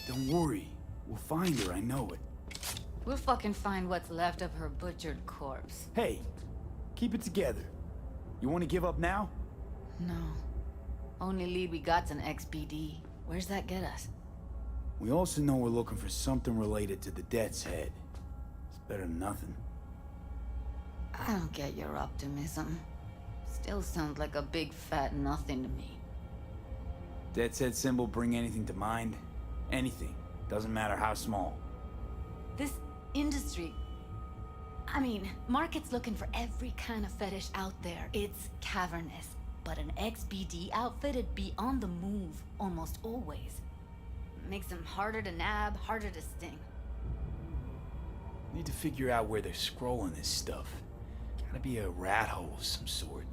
Don't worry. We'll find her, I know it. We'll fucking find what's left of her butchered corpse. Hey, keep it together. You want to give up now? No. Only lead we got's an XBD. Where's that get us? We also know we're looking for something related to the Death's Head. It's better than nothing. I don't get your optimism. Still sounds like a big fat nothing to me. Death's Head symbol bring anything to mind? Anything. Doesn't matter how small. This industry... I mean, market's looking for every kind of fetish out there. It's cavernous. But an XBD outfitted be on the move almost always. Makes them harder to nab, harder to sting. Need to figure out where they're scrolling this stuff. Gotta be a rat hole of some sort.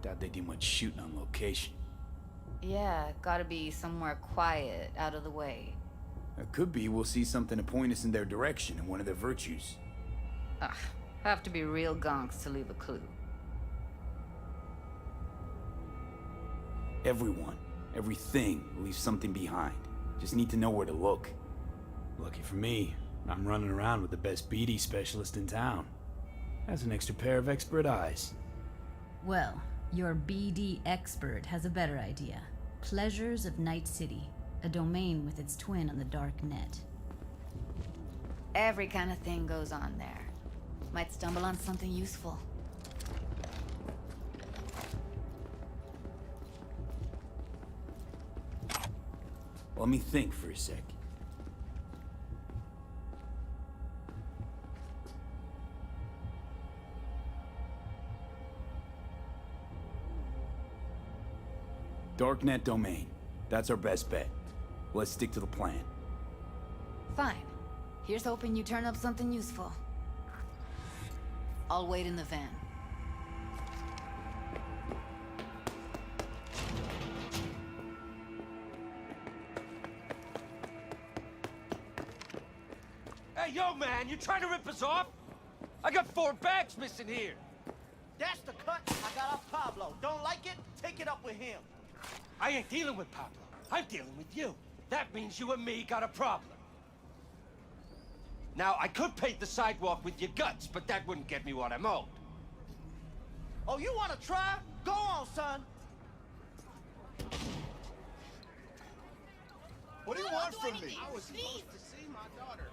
Doubt they do much shooting on location. Yeah, gotta be somewhere quiet, out of the way. It could be we'll see something to point us in their direction in one of their virtues. Ugh, have to be real gonks to leave a clue. Everyone, everything leaves something behind. Just need to know where to look. Lucky for me, I'm running around with the best BD specialist in town. Has an extra pair of expert eyes. Well, your BD expert has a better idea. Pleasures of Night City, a domain with its twin on the dark net. Every kind of thing goes on there. Might stumble on something useful. Let me think for a sec. Darknet domain. That's our best bet. Let's stick to the plan. Fine. Here's hoping you turn up something useful. I'll wait in the van. Hey, yo, man, you trying to rip us off? I got 4 bags missing here. That's the cut I got off Pablo. Don't like it? Take it up with him. I ain't dealing with Pablo. I'm dealing with you. That means you and me got a problem. Now, I could paint the sidewalk with your guts, but that wouldn't get me what I'm owed. Oh, you wanna try? Go on, son. What do you want from me? I was supposed to see my daughter.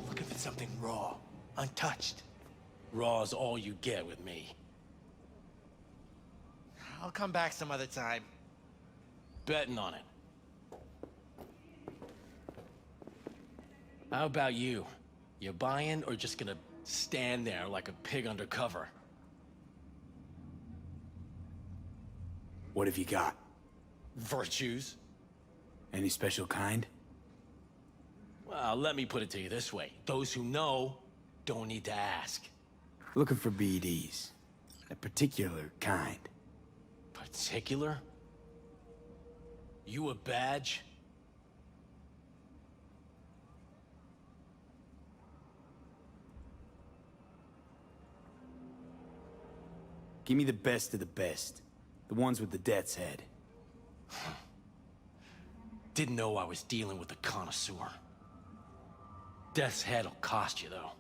Look if it's something raw, untouched. Raw's all you get with me. I'll come back some other time. Betting on it. How about you? You buying or just gonna stand there like a pig undercover? What have you got? Virtues? Any special kind? Well, let me put it to you this way. Those who know don't need to ask. Looking for BDs. A particular kind. Particular? You a badge? Give me the best of the best. The ones with the death's head. Didn't know I was dealing with a connoisseur. Death's head'll cost you, though.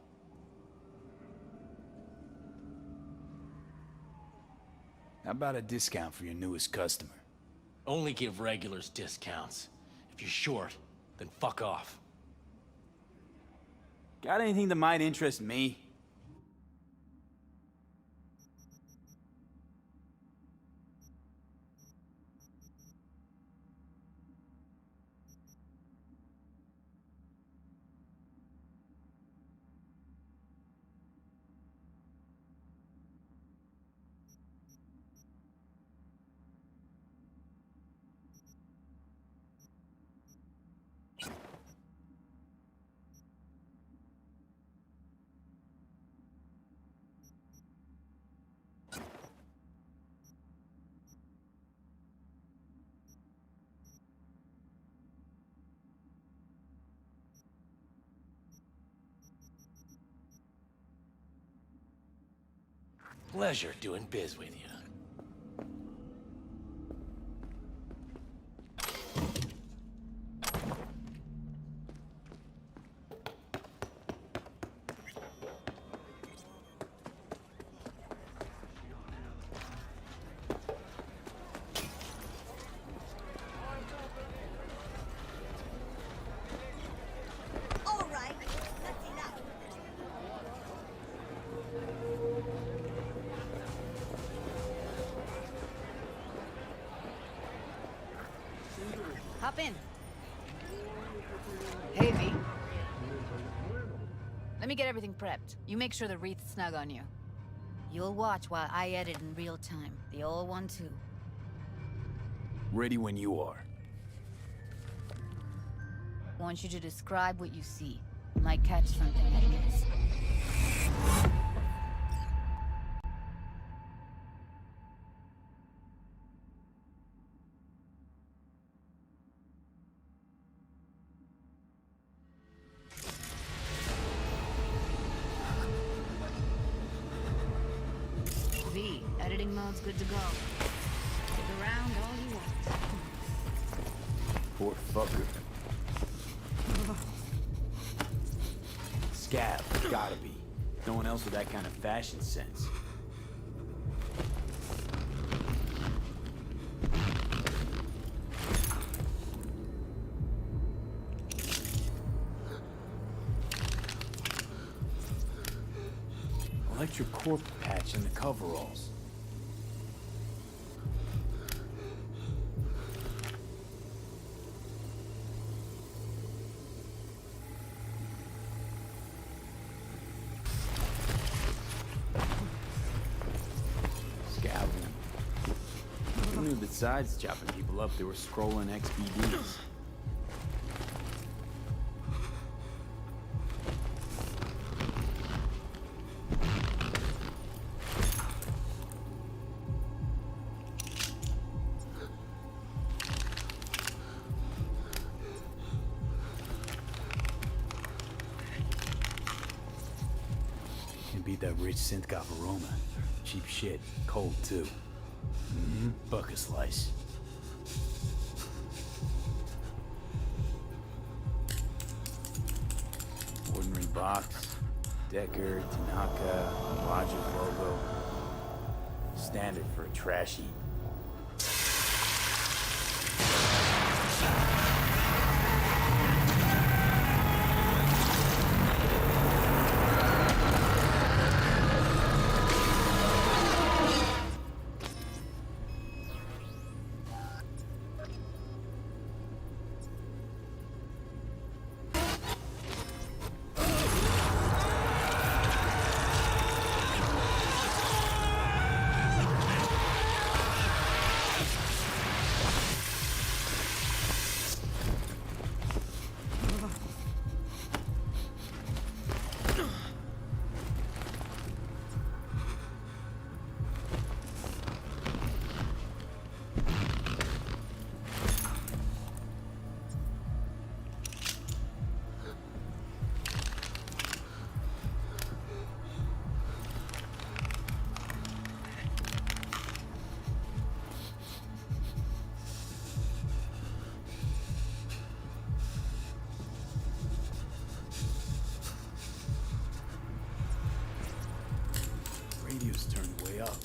How about a discount for your newest customer? Only give regulars discounts. If you're short, then fuck off. Got anything that might interest me? Pleasure doing biz with you. Hop in. Hey, V. Let me get everything prepped. You make sure the wreath's snug on you. You'll watch while I edit in real time. The old one, too. Ready when you are. Want you to describe what you see. Might catch something I miss. V, editing mode's good to go. Stick around all you want. Poor fucker. Scab, gotta be. No one else with that kind of fashion sense. Electric corp patch in the coveralls. Who knew besides chopping people up, they were scrolling XBDs? Can beat that rich synth-goth aroma. Cheap shit, cold too. Buck a slice. Ordinary box. Decker, Tanaka, Logic logo. Standard for a trash heap. Radio's turned way up.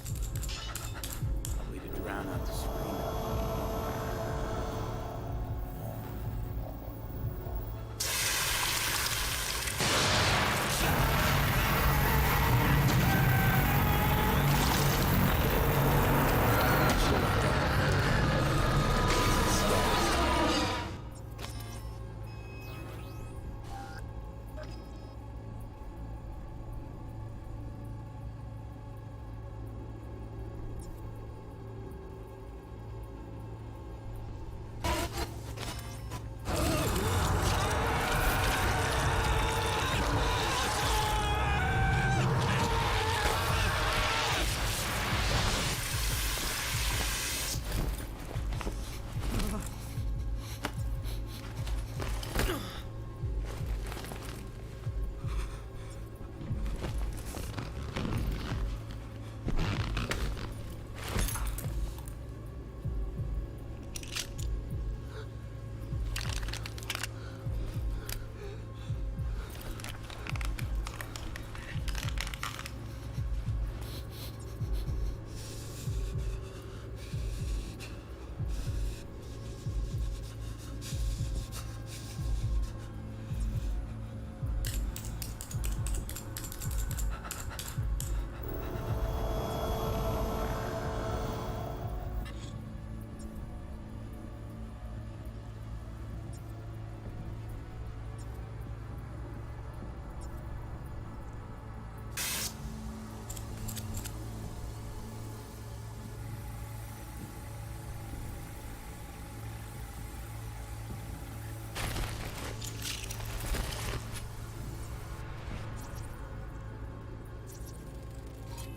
Probably to drown out the screaming.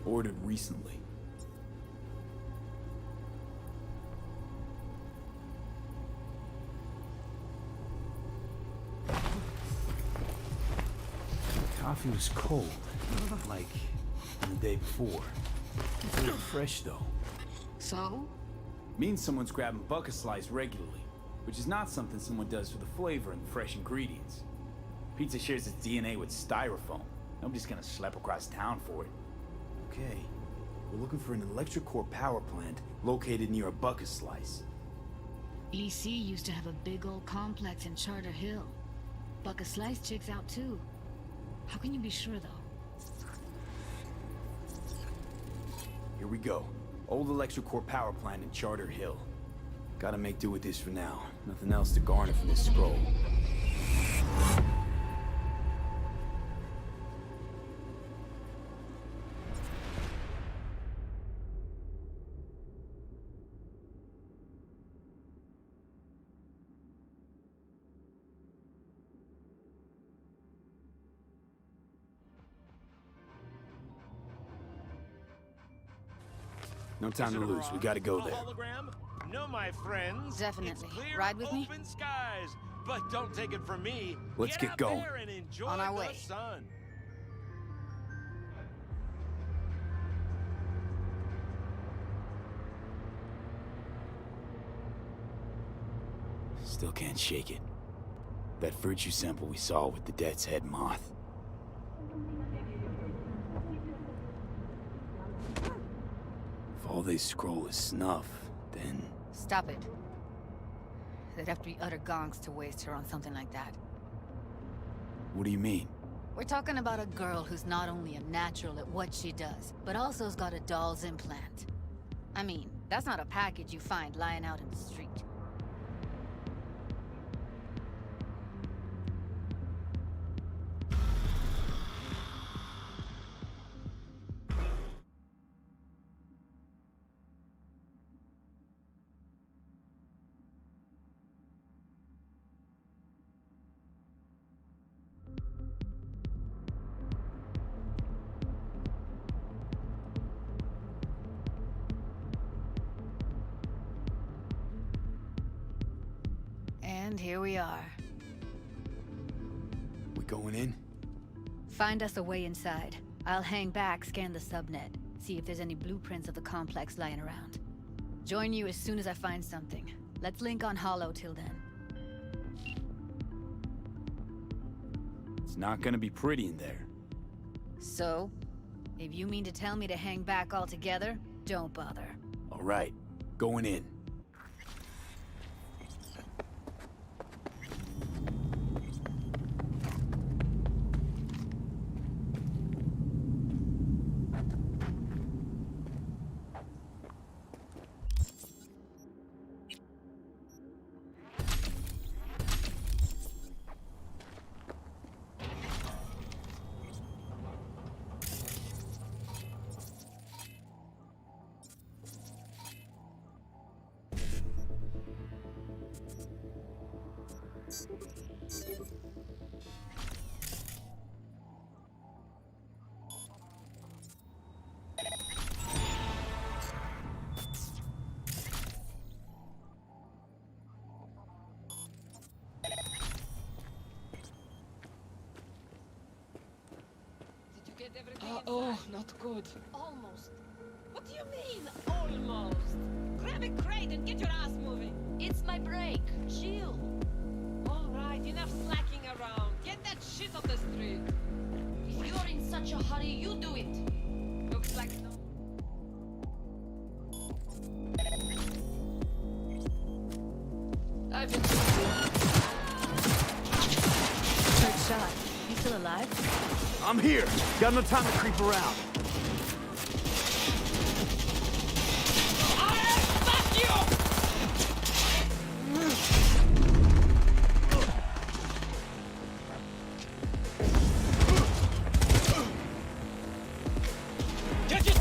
Ordered recently. Coffee was cold, like the day before. It's a little fresh though. So? Means someone's grabbing bucket slice regularly, which is not something someone does for the flavor and the fresh ingredients. Pizza shares its DNA with styrofoam. Nobody's gonna schlep across town for it. Okay, we're looking for an electric core power plant located near a bucket slice. EC used to have a big old complex in Charter Hill. Bucket Slice checks out too. How can you be sure though? Here we go. Old electric core power plant in Charter Hill. Gotta make do with this for now. Nothing else to garner from this scroll. No time to lose. We gotta go there. Hologram? No, my friends. Definitely. It's clear, Ride with me? open skies. But don't take it from me. Let's get out going. there and enjoy On our the way. sun. Still can't shake it. That virtue sample we saw with the Death's Head moth. If all they scroll is snuff, then... Stop it. They'd have to be utter gonks to waste her on something like that. What do you mean? We're talking about a girl who's not only a natural at what she does, but also has got a doll's implant. I mean, that's not a package you find lying out in the street. And here we are. We going in? Find us a way inside. I'll hang back, scan the subnet, see if there's any blueprints of the complex lying around. Join you as soon as I find something. Let's link on Hollow till then. It's not gonna be pretty in there. So, if you mean to tell me to hang back altogether, don't bother. All right, going in. Oh, not good. Almost. What do you mean, almost? Grab a crate and get your ass moving. It's my break. Chill. All right, enough slacking around. Get that shit off the street. If you're in such a hurry, you do it. Looks like no. I've been Third shot. You still alive? I'm here. Got no time to creep around. Fuck you! Catch it!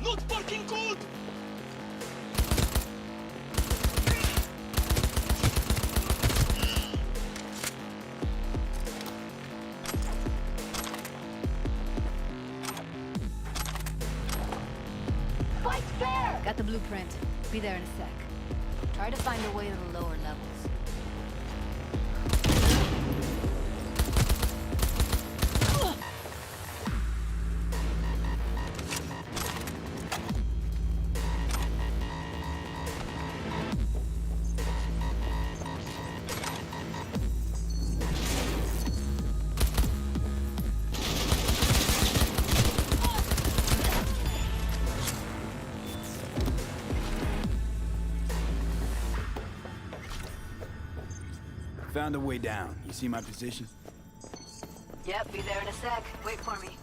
Not fucking good! Fight fair! Got the blueprint. Be there in a sec. Try to find a way to the lower levels. Found a way down. You see my position? Yep, be there in a sec. Wait for me.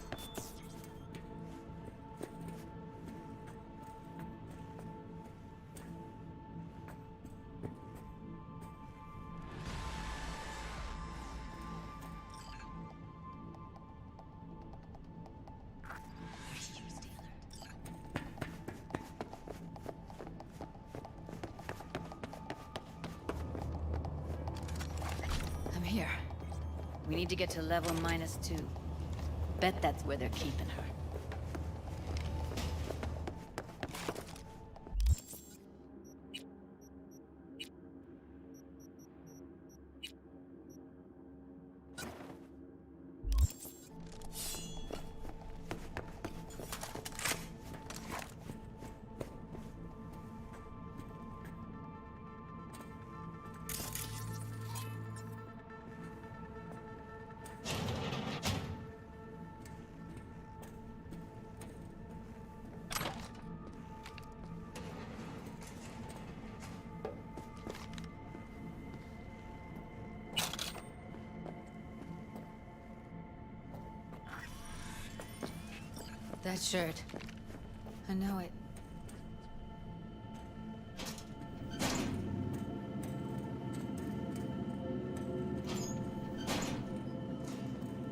Here. We need to get to level -2. Bet that's where they're keeping her. That shirt. I know it.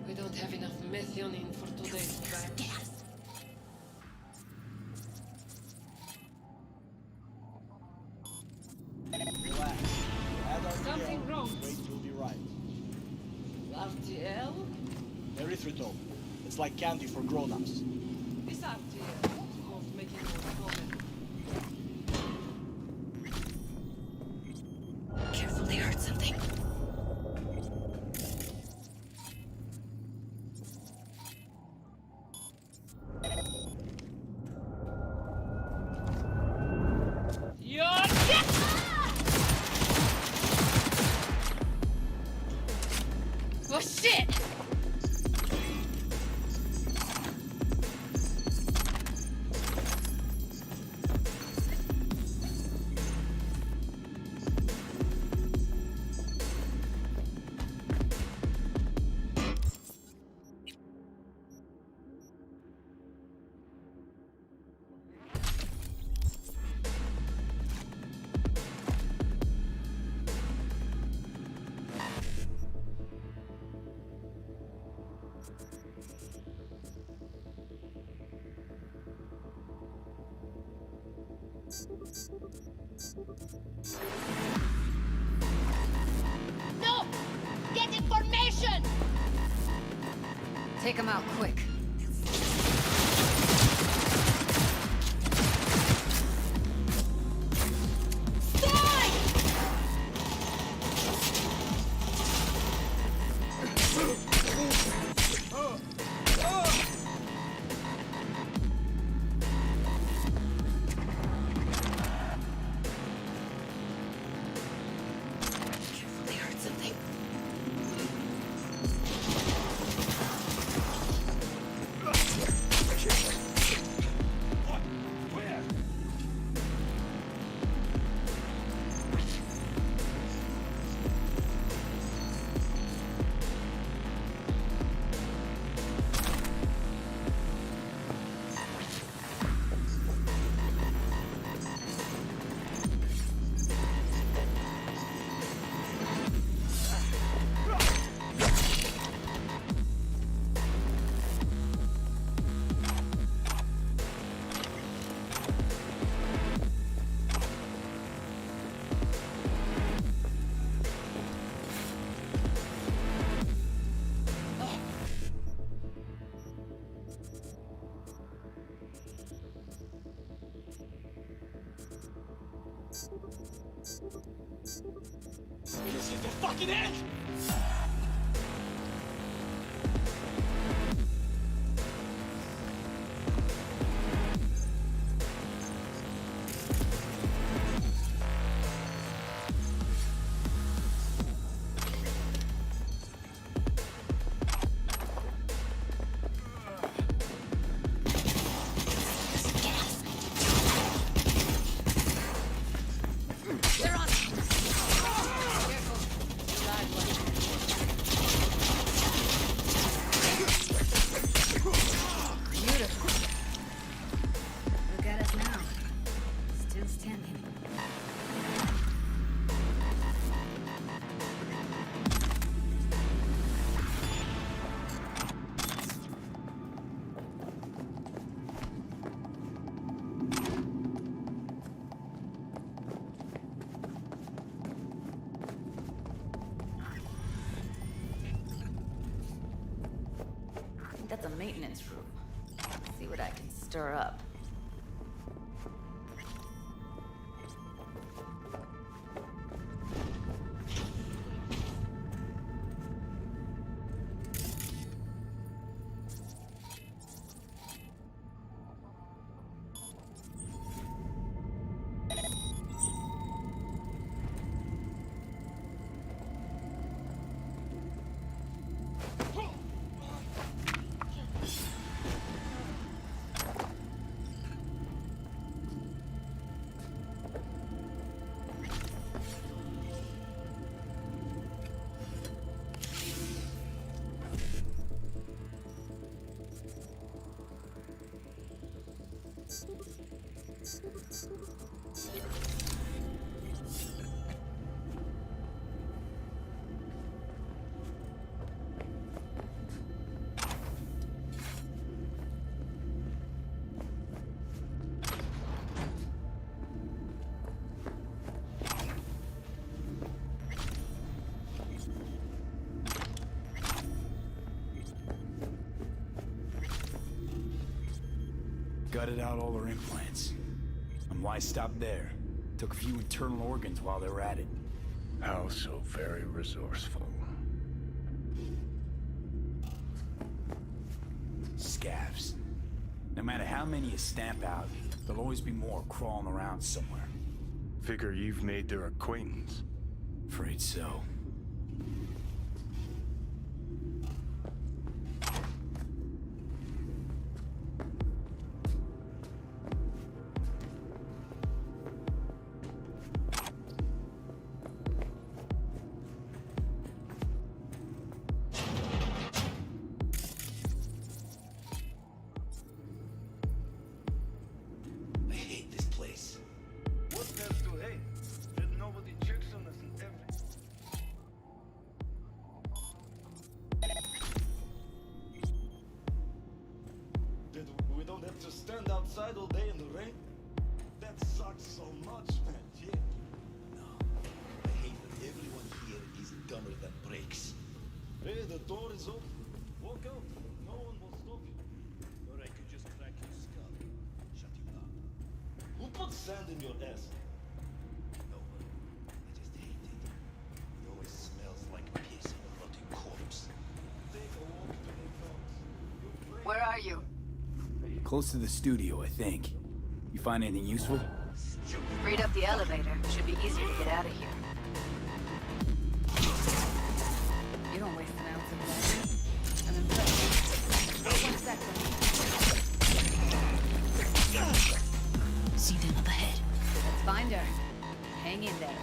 We don't have enough methionine for today's batch. Relax. Add RTL. Something wrong. Wait, you'll be right. RTL? Erythritol. It's like candy for grown-ups. This RTL won't make it more common. Careful, they heard something. Oh shit! No! Get information! Take him out quick. This is the fucking end! They're on! Beautiful. Look at us now. Still standing. I think that's a maintenance room. See what I can stir up. Gutted out all her implants. And why stop there? Took a few internal organs while they were at it. How so very resourceful. Scavs. No matter how many you stamp out, there'll always be more crawling around somewhere. Figure you've made their acquaintance. Afraid so. I hate this place. What there's to hate? That nobody checks on us and everything. That we don't have to stand outside all day in the rain? That That sucks so much, man. Yeah. No. I hate that everyone here is dumber than bricks. Hey, the door is open. Walk out. No one will stop you. Or I could just crack your skull. Shut you up. Who put sand in your ass? No one. I just hate it. It always smells like piss and a rotting corpse. Take a walk to the docks. Where are you? Close to the studio, I think. You find anything useful? Freed up the elevator. Should be easier to get out of here. You don't waste an ounce of blood. I'm impressed. Wait 1 second. See them up ahead. Let's find her. Hang in there.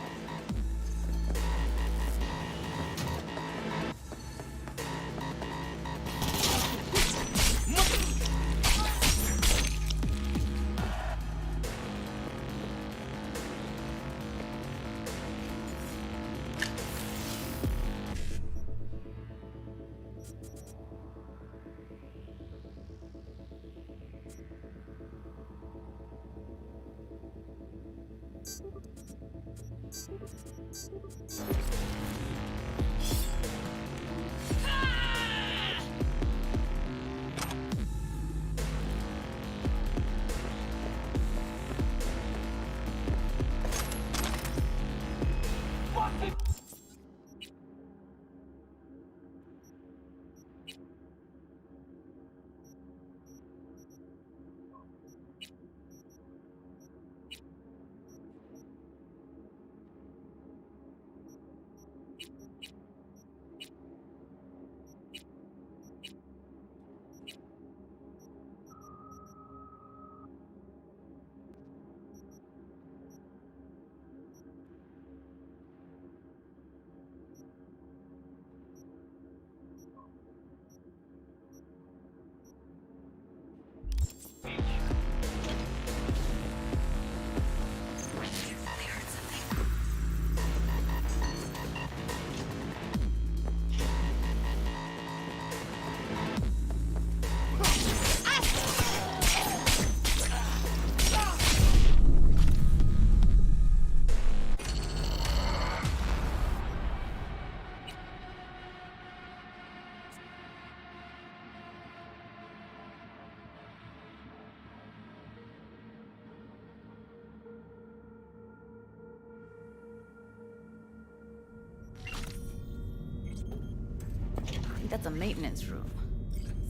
I think that's a maintenance room.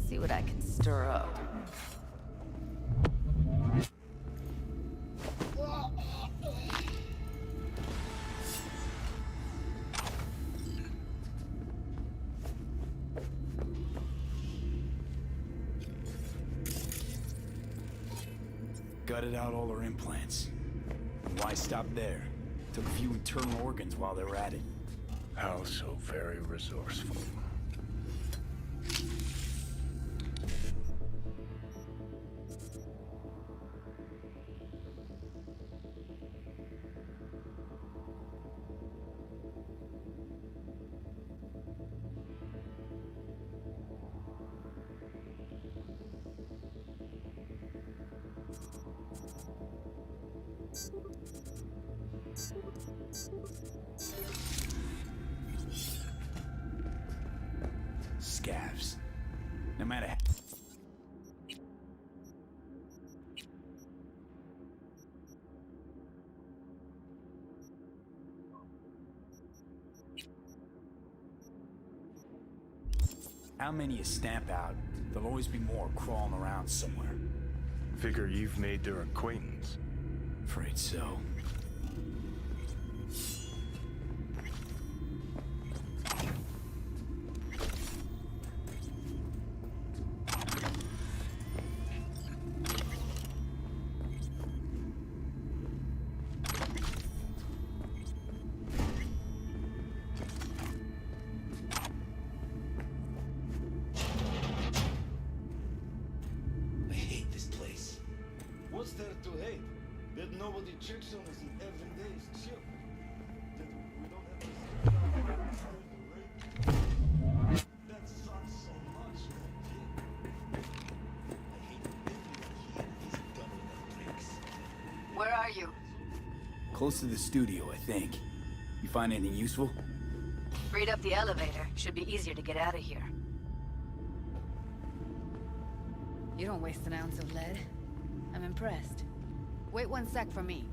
See what I can stir up. Gutted out all her implants. Why stop there? Took a few internal organs while they were at it. How so very resourceful. Scavs. No matter how many you stamp out, there'll always be more crawling around somewhere. Figure you've made their acquaintance. Afraid so. I hate this place. What's there to hate? That nobody checks on us in every day's ship. That we don't have to sit down and right? That sucks so much, man. I hate that everyone here is dumber than bricks. Where are you? Close to the studio, I think. You find anything useful? Freed up the elevator. Should be easier to get out of here. You don't waste an ounce of lead. I'm impressed. Wait 1 sec for me.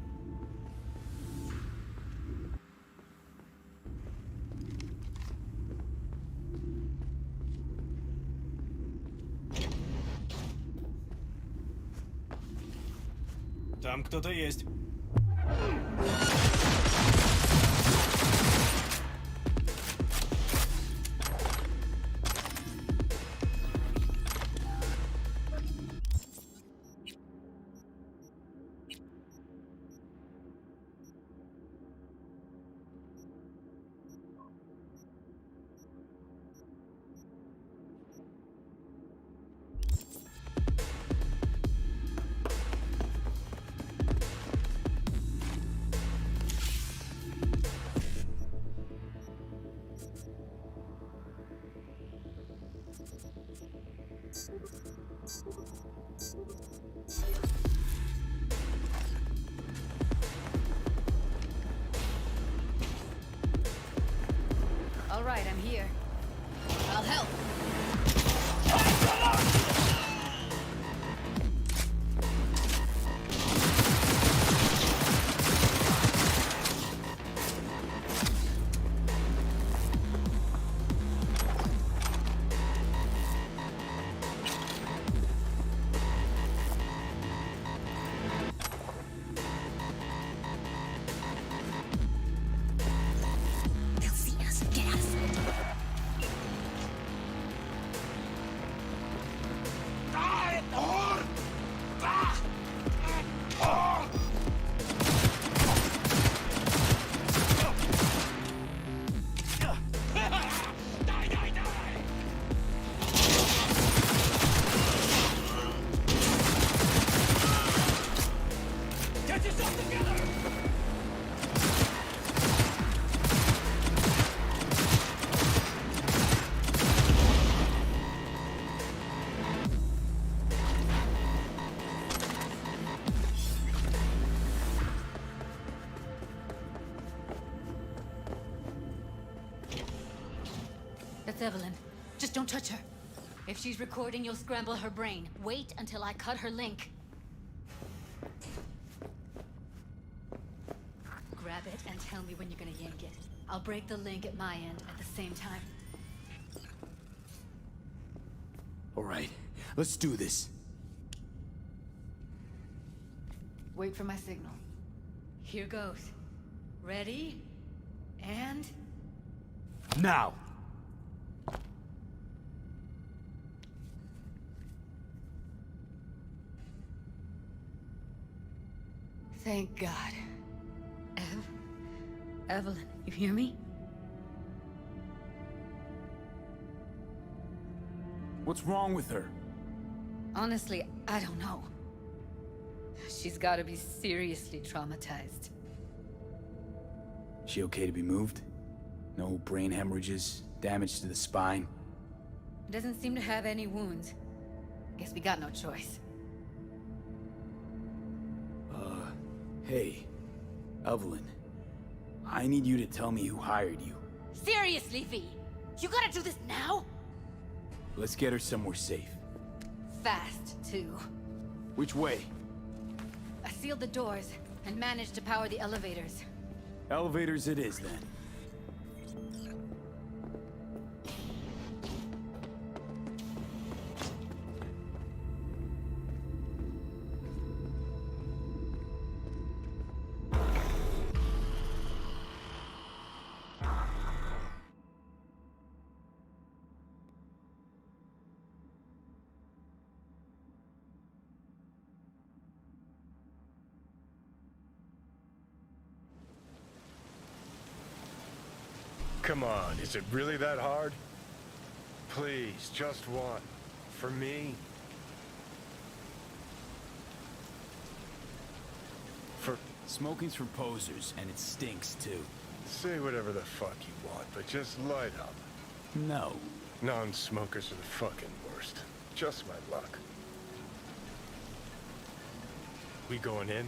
Там кто-то есть. All right, I'm here. I'll help. They'll see us. Get us. Get yourself together! That's Evelyn. Just don't touch her. If she's recording, you'll scramble her brain. Wait until I cut her link. Grab it and tell me when you're gonna yank it. I'll break the link at my end at the same time. All right, let's do this. Wait for my signal. Here goes. Ready? And... Now! Thank God. Evelyn, you hear me? What's wrong with her? Honestly, I don't know. She's gotta be seriously traumatized. She okay to be moved? No brain hemorrhages, damage to the spine? Doesn't seem to have any wounds. Guess we got no choice. Hey, Evelyn. I need you to tell me who hired you. Seriously, V? You gotta do this now? Let's get her somewhere safe. Fast, too. Which way? I sealed the doors and managed to power the elevators. Elevators it is, then. Come on, is it really that hard? Please, just one. For me? For... Smoking's for posers, and it stinks, too. Say whatever the fuck you want, but just light up. No. Non-smokers are the fucking worst. Just my luck. We going in?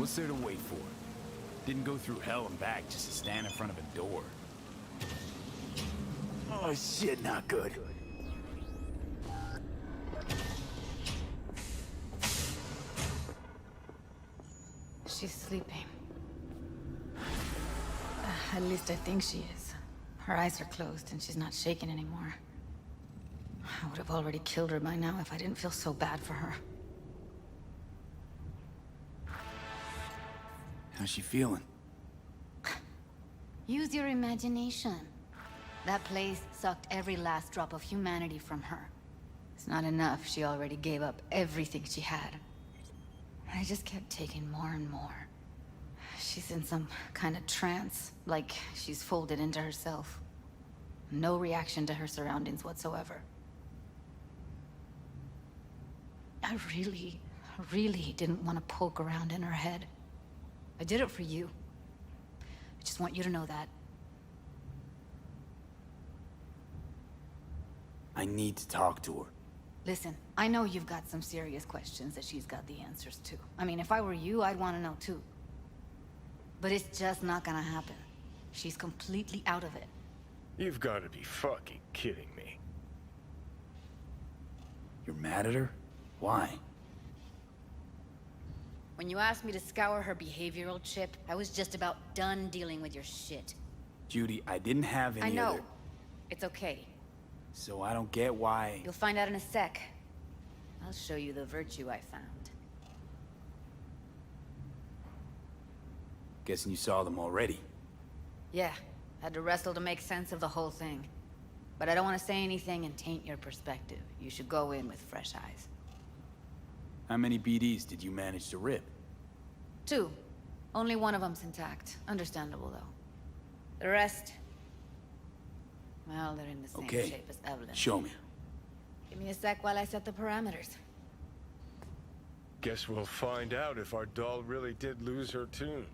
What's there to wait for? Didn't go through hell and back just to stand in front of a door. Oh shit, not good. She's sleeping. At least I think she is. Her eyes are closed and she's not shaking anymore. I would have already killed her by now if I didn't feel so bad for her. How's she feeling? Use your imagination. That place sucked every last drop of humanity from her. It's not enough. She already gave up everything she had. I just kept taking more and more. She's in some kind of trance, like she's folded into herself. No reaction to her surroundings whatsoever. I really didn't want to poke around in her head. I did it for you. I just want you to know that. I need to talk to her. Listen, I know you've got some serious questions that she's got the answers to. I mean, if I were you, I'd want to know too. But it's just not gonna happen. She's completely out of it. You've got to be fucking kidding me. You're mad at her? Why? When you asked me to scour her behavioral chip, I was just about done dealing with your shit. Judy, I didn't have any I know. other... It's okay. So I don't get why... You'll find out in a sec. I'll show you the virtue I found. Guessing you saw them already. Yeah, had to wrestle to make sense of the whole thing. But I don't want to say anything and taint your perspective. You should go in with fresh eyes. How many BDs did you manage to rip? 2. Only one of them's intact. Understandable, though. The rest... well, they're in the same shape as Evelyn. Show me. Give me a sec while I set the parameters. Guess we'll find out if our doll really did lose her tune.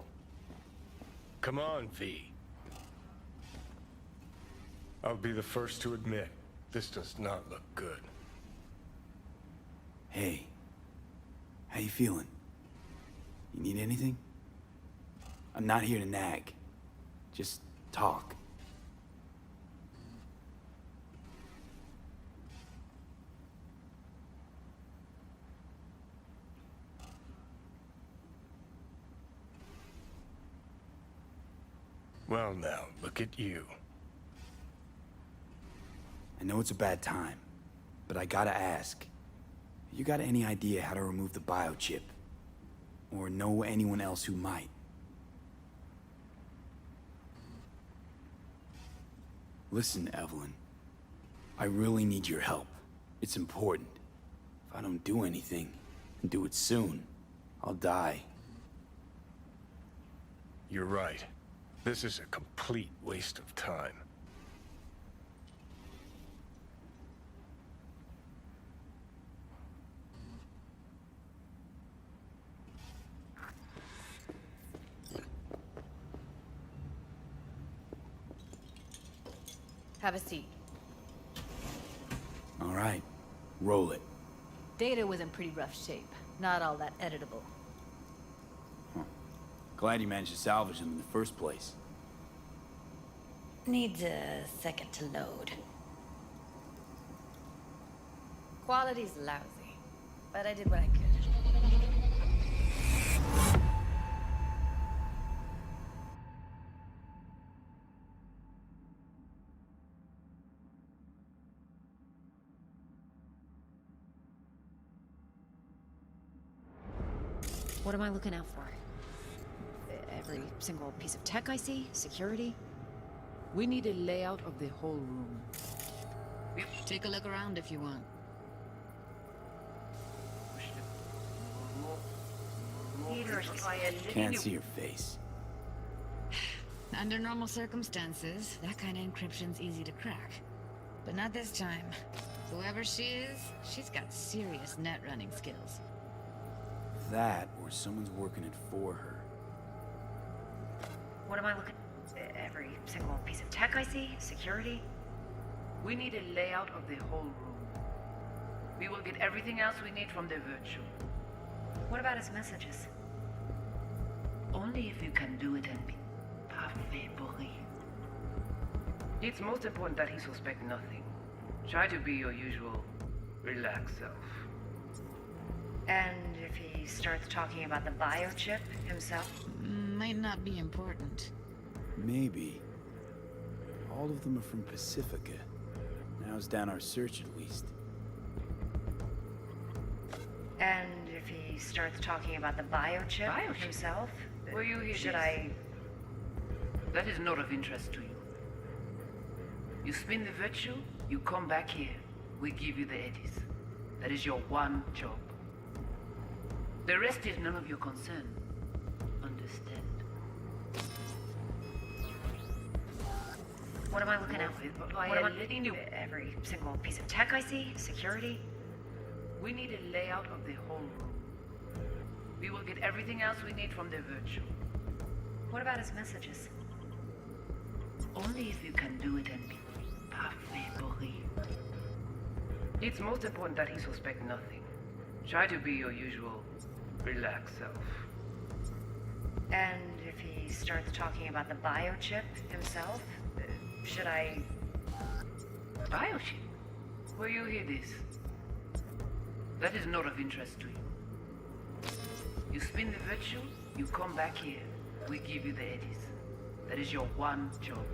Come on, V. I'll be the first to admit, this does not look good. Hey. How you feeling? You need anything? I'm not here to nag. Just talk. Well now, look at you. I know it's a bad time, but I gotta ask. You got any idea how to remove the biochip? Or know anyone else who might? Listen, Evelyn. I really need your help. It's important. If I don't do anything, and do it soon, I'll die. You're right. This is a complete waste of time. Have a seat. All right. Roll it. Data was in pretty rough shape. Not all that editable. Glad you managed to salvage them in the first place. Needs a second to load. Quality's lousy, but I did what I could. What am I looking out for? Every single piece of tech I see? Security? We need a layout of the whole room. Take a look around if you want. Can't see your face. Under normal circumstances, that kind of encryption's easy to crack. But not this time. Whoever she is, she's got serious net running skills. That, or someone's working it for her. What am I looking... Every single piece of tech I see? Security? We need a layout of the whole room. We will get everything else we need from the virtue. What about his messages? Only if you can do it and be parfait pourri. It's most important that he suspect nothing. Try to be your usual, relaxed self. And if he starts talking about the biochip himself? Might not be important. Maybe. All of them are from Pacifica. Narrows down our search at least. And if he starts talking about the biochip himself? Will you hear Should this? I... That is not of interest to you. You spin the virtue, you come back here. We give you the eddies. That is your one job. The rest is none of your concern. Understand? What am I looking out for? Why What am I'm I... letting you... Every single piece of tech I see? Security? We need a layout of the whole room. We will get everything else we need from the virtue. What about his messages? Only if you can do it and be parfait pourri. It's most important that he suspect nothing. Try to be your usual, relaxed self. And if he starts talking about the biochip himself? Should I... Biochip? Will you hear this? That is not of interest to you. You spin the virtue, you come back here. We give you the eddies. That is your one job.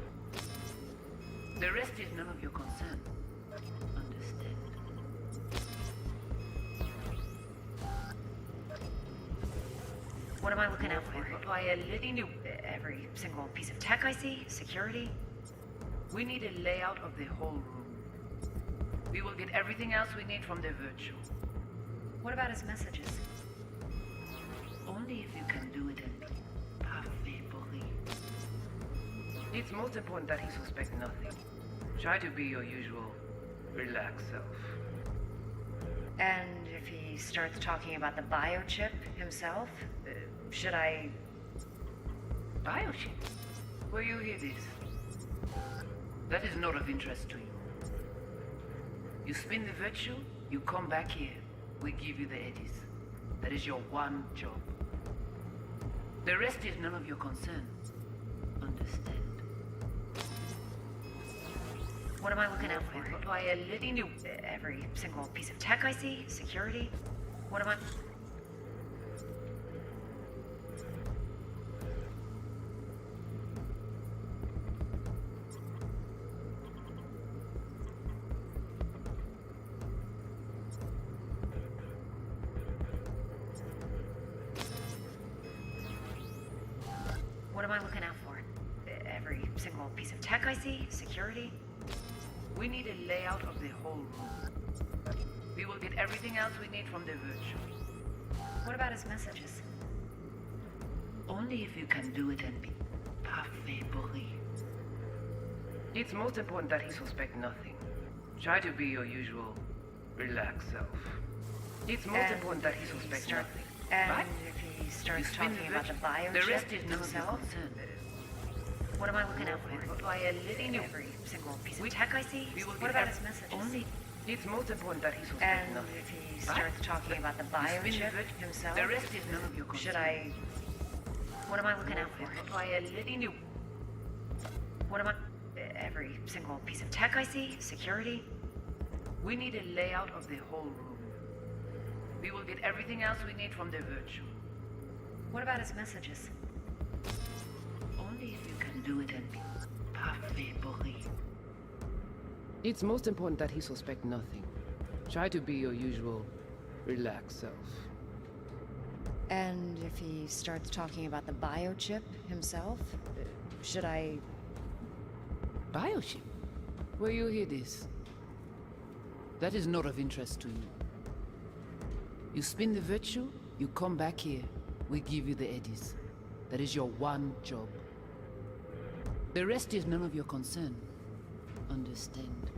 The rest is none of your concern. Understand? What am I looking out for? Why letting you... Every single piece of tech I see? Security? We need a layout of the whole room. We will get everything else we need from the virtue. What about his messages? Only if you can do it and be parfait pourri. It's most important that he suspect nothing. Try to be your usual, relaxed self. And if he starts talking about the biochip himself? Should I... Biochip? Will you hear this? That is not of interest to you. You spin the virtue, you come back here. We give you the eddies. That is your one job. The rest is none of your concern. Understand? What am I looking out for? Why letting you... Every single piece of tech I see? Security? What am I... What am I looking out for? Every single piece of tech I see? Security? We need a layout of the whole room. We will get everything else we need from the virtue. What about his messages? Only if you can do it and be parfait pourri. It's most important that he suspect nothing. Try to be your usual, relaxed self. It's most important that he suspect nothing. And Right? if he starts You spin talking the about the virtue. biochip The rest is none of your himself? concern. What am I looking out for? Why letting you... Every single piece of tech I see? We will What get about ev- his messages? Only... It's most important that he suspect And nothing. if he Right? starts talking about the You spin the biochip virtue. himself? The rest is none of your concern. Should I... What am I looking out for? Why letting you... What am I... Every single piece of tech I see? Security? We need a layout of the whole room. We will get everything else we need from the virtue. What about his messages? Only if you can do it and be parfait pourri. It's most important that he suspect nothing. Try to be your usual, relaxed self. And if he starts talking about the biochip himself? Should I... Biochip? Will you hear this? That is not of interest to you. You spin the virtue, you come back here. We give you the eddies. That is your one job. The rest is none of your concern. Understand?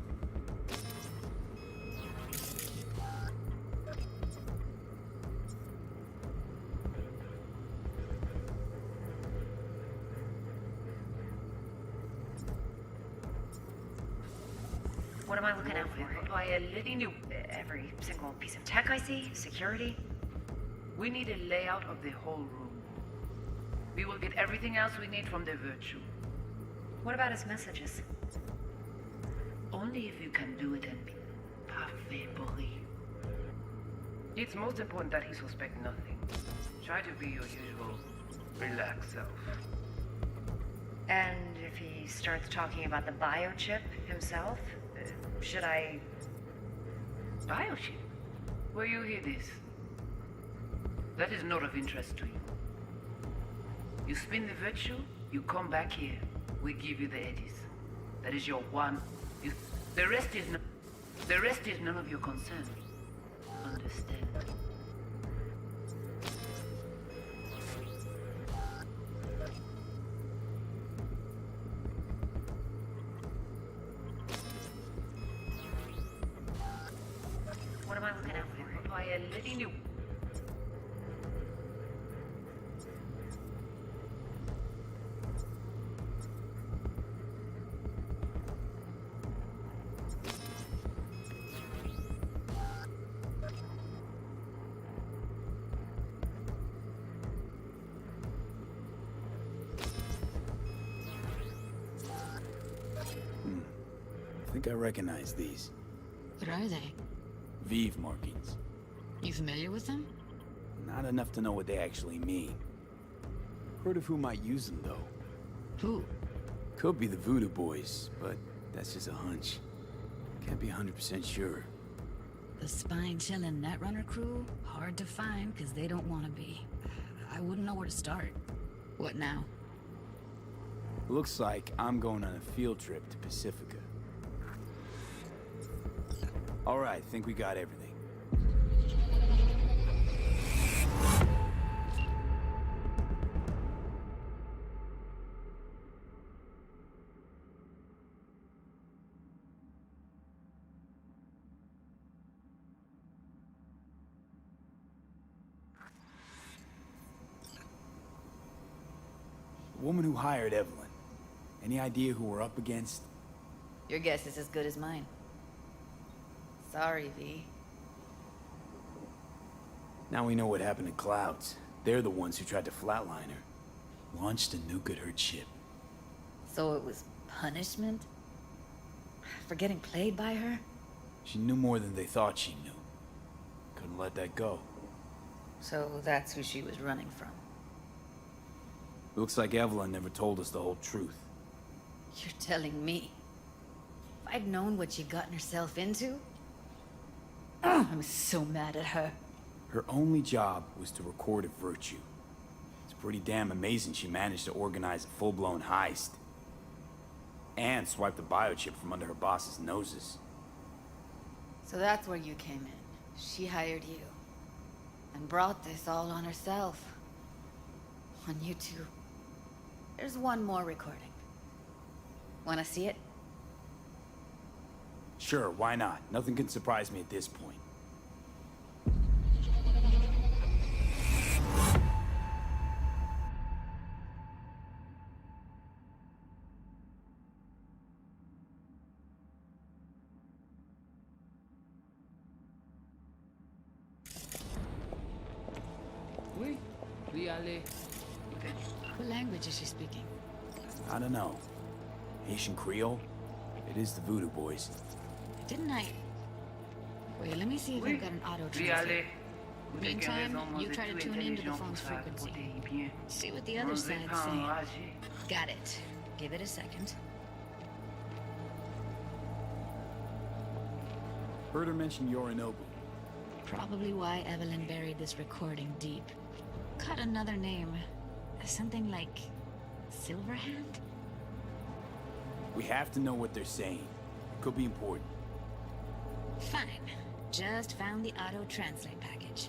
What am I looking out for? Why letting you... Every single piece of tech I see? Security? We need a layout of the whole room. We will get everything else we need from the virtue. What about his messages? Only if you can do it and be parfait pourri. It's most important that he suspect nothing. Try to be your usual relaxed self. And if he starts talking about the biochip himself, should I... Biochip? Where you hear this? That is not of interest to you. You spin the virtue, you come back here. We give you the eddies. That is your one. The rest is none of your concern. Understand? What am I looking out for? By a letting you. I think I recognize these. What are they? Vive markings. You familiar with them? Not enough to know what they actually mean. Heard of who might use them, though. Who? Could be the Voodoo Boys, but that's just a hunch. Can't be 100% sure. The spine-chilling Netrunner crew? Hard to find, because they don't want to be. I wouldn't know where to start. What now? Looks like I'm going on a field trip to Pacifica. All right, think we got everything. The woman who hired Evelyn. Any idea who we're up against? Your guess is as good as mine. Sorry, V. Now we know what happened to Clouds. They're the ones who tried to flatline her. Launched a nuke at her ship. So it was punishment? For getting played by her? She knew more than they thought she knew. Couldn't let that go. So that's who she was running from. Looks like Evelyn never told us the whole truth. You're telling me? If I'd known what she'd gotten herself into? I'm so mad at her. Her only job was to record a virtue. It's pretty damn amazing she managed to organize a full-blown heist. And swipe the biochip from under her boss's noses. So that's where you came in. She hired you. And brought this all on herself. On you two. There's one more recording. Wanna see it? Sure, why not? Nothing can surprise me at this point. Oui, oui, allez. What language is she speaking? I don't know. Haitian Creole? It is the Voodoo Boys. Didn't I... Wait, let me see if I've got an auto Oui, allez. translate. Meantime, you try to tune into the phone's frequency. See what the other side's saying. Got it. Give it a second. Heard her mention Yorinobu. Probably why Evelyn buried this recording deep. Cut another name. Something like... Silverhand? We have to know what they're saying. It could be important. Fine. Just found the auto-translate package.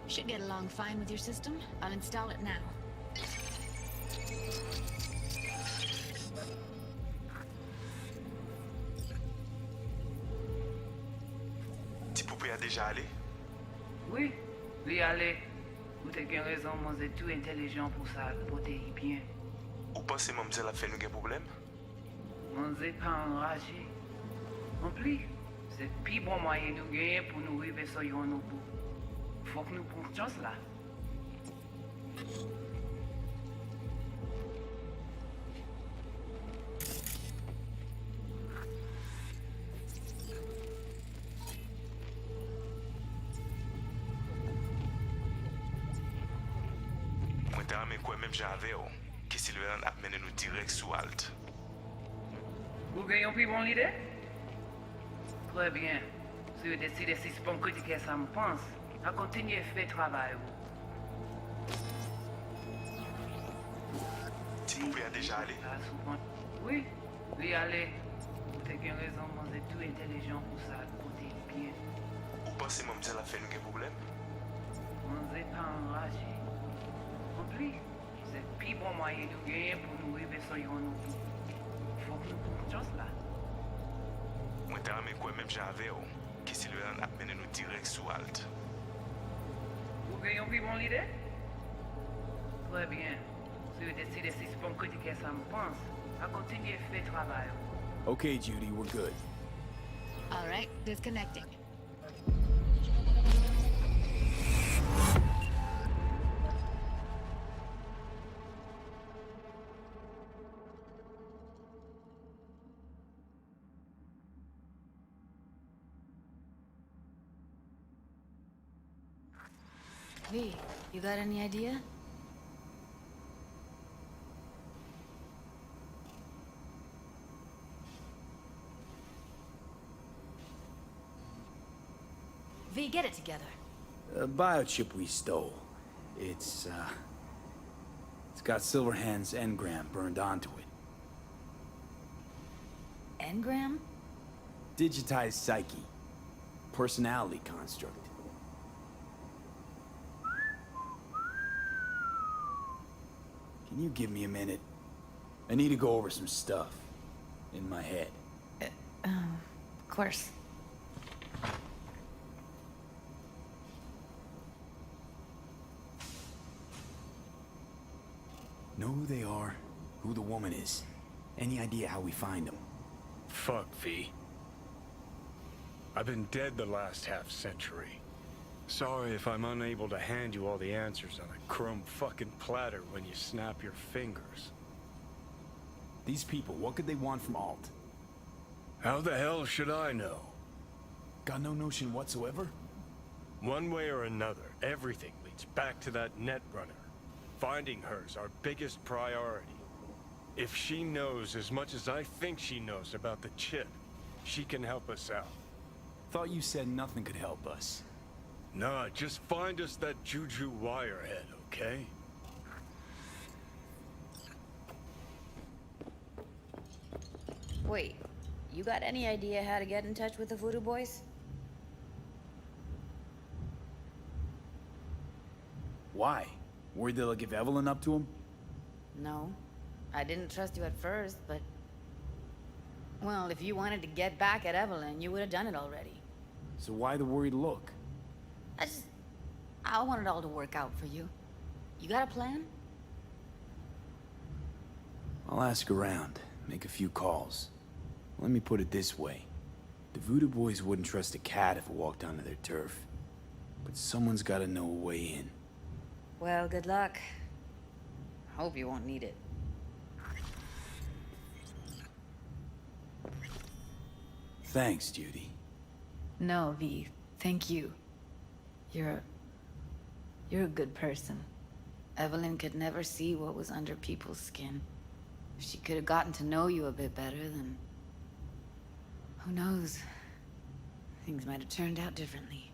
Should get along fine with your system. I'll install it now. Ti poupée a déjà allé? Oui, lui allez. Vous avez bien raison, moi c'est tout intelligent pour ça, pour te bien. Ou pensez mademoiselle a fait nous un problème? On n'est pas enragé. En plus, c'est le plus bon moyen de gagner pour nous arriver sur nos bouts. Faut que nous prenions chance là. Mwen te rame kwen menm jave yo, ke Silverhand ap mene nou direct sou alt. Vous gagnez plus bon l'idée? Très bien. Si vous décidez si c'est bon critiquer ça me pense, à continuer à faire travail. Ti poupée a déjà allé? Oui, lui aller. Vous avez une raison, vous êtes tout intelligent pour ça, côté bien. Ou pensez moi me la fait nous gen problème? On n'est pas enragé. En plus, c'est le plus bon moyen de gagner pour nous arriver sur nous. Faut que nous prenions chance là. Mwen te rame kwen menm jave yo, ke Silverhand ap mene nou direct sou alt. Vous gagnez plus bon l'idée? Très bien. Si vous décidez si c'est bon critiquer ça me pense, à continuer à faire travail. Okay, Judy, we're good. All right, disconnecting. V, you got any idea? V, get it together. A biochip we stole. It's got Silverhand's engram burned onto it. Engram? Digitized psyche. Personality construct. Can you give me a minute? I need to go over some stuff. In my head. Of course. Know who they are, who the woman is. Any idea how we find them? Fuck, V. I've been dead the last half-century. Sorry if I'm unable to hand you all the answers on a chrome fucking platter when you snap your fingers. These people, what could they want from Alt? How the hell should I know? Got no notion whatsoever? One way or another, everything leads back to that Netrunner. Finding her's our biggest priority. If she knows as much as I think she knows about the chip, she can help us out. Thought you said nothing could help us. Nah, just find us that Juju wirehead, okay? Wait, you got any idea how to get in touch with the Voodoo Boys? Why? Worried they'll give Evelyn up to him? No. I didn't trust you at first, but... Well, if you wanted to get back at Evelyn, you would have done it already. So why the worried look? I want it all to work out for you. You got a plan? I'll ask around, make a few calls. Let me put it this way. The Voodoo Boys wouldn't trust a cat if it walked onto their turf. But someone's gotta know a way in. Well, good luck. Hope you won't need it. Thanks, Judy. No, V. Thank you. You're a good person. Evelyn could never see what was under people's skin. If she could have gotten to know you a bit better, then... who knows? Things might have turned out differently.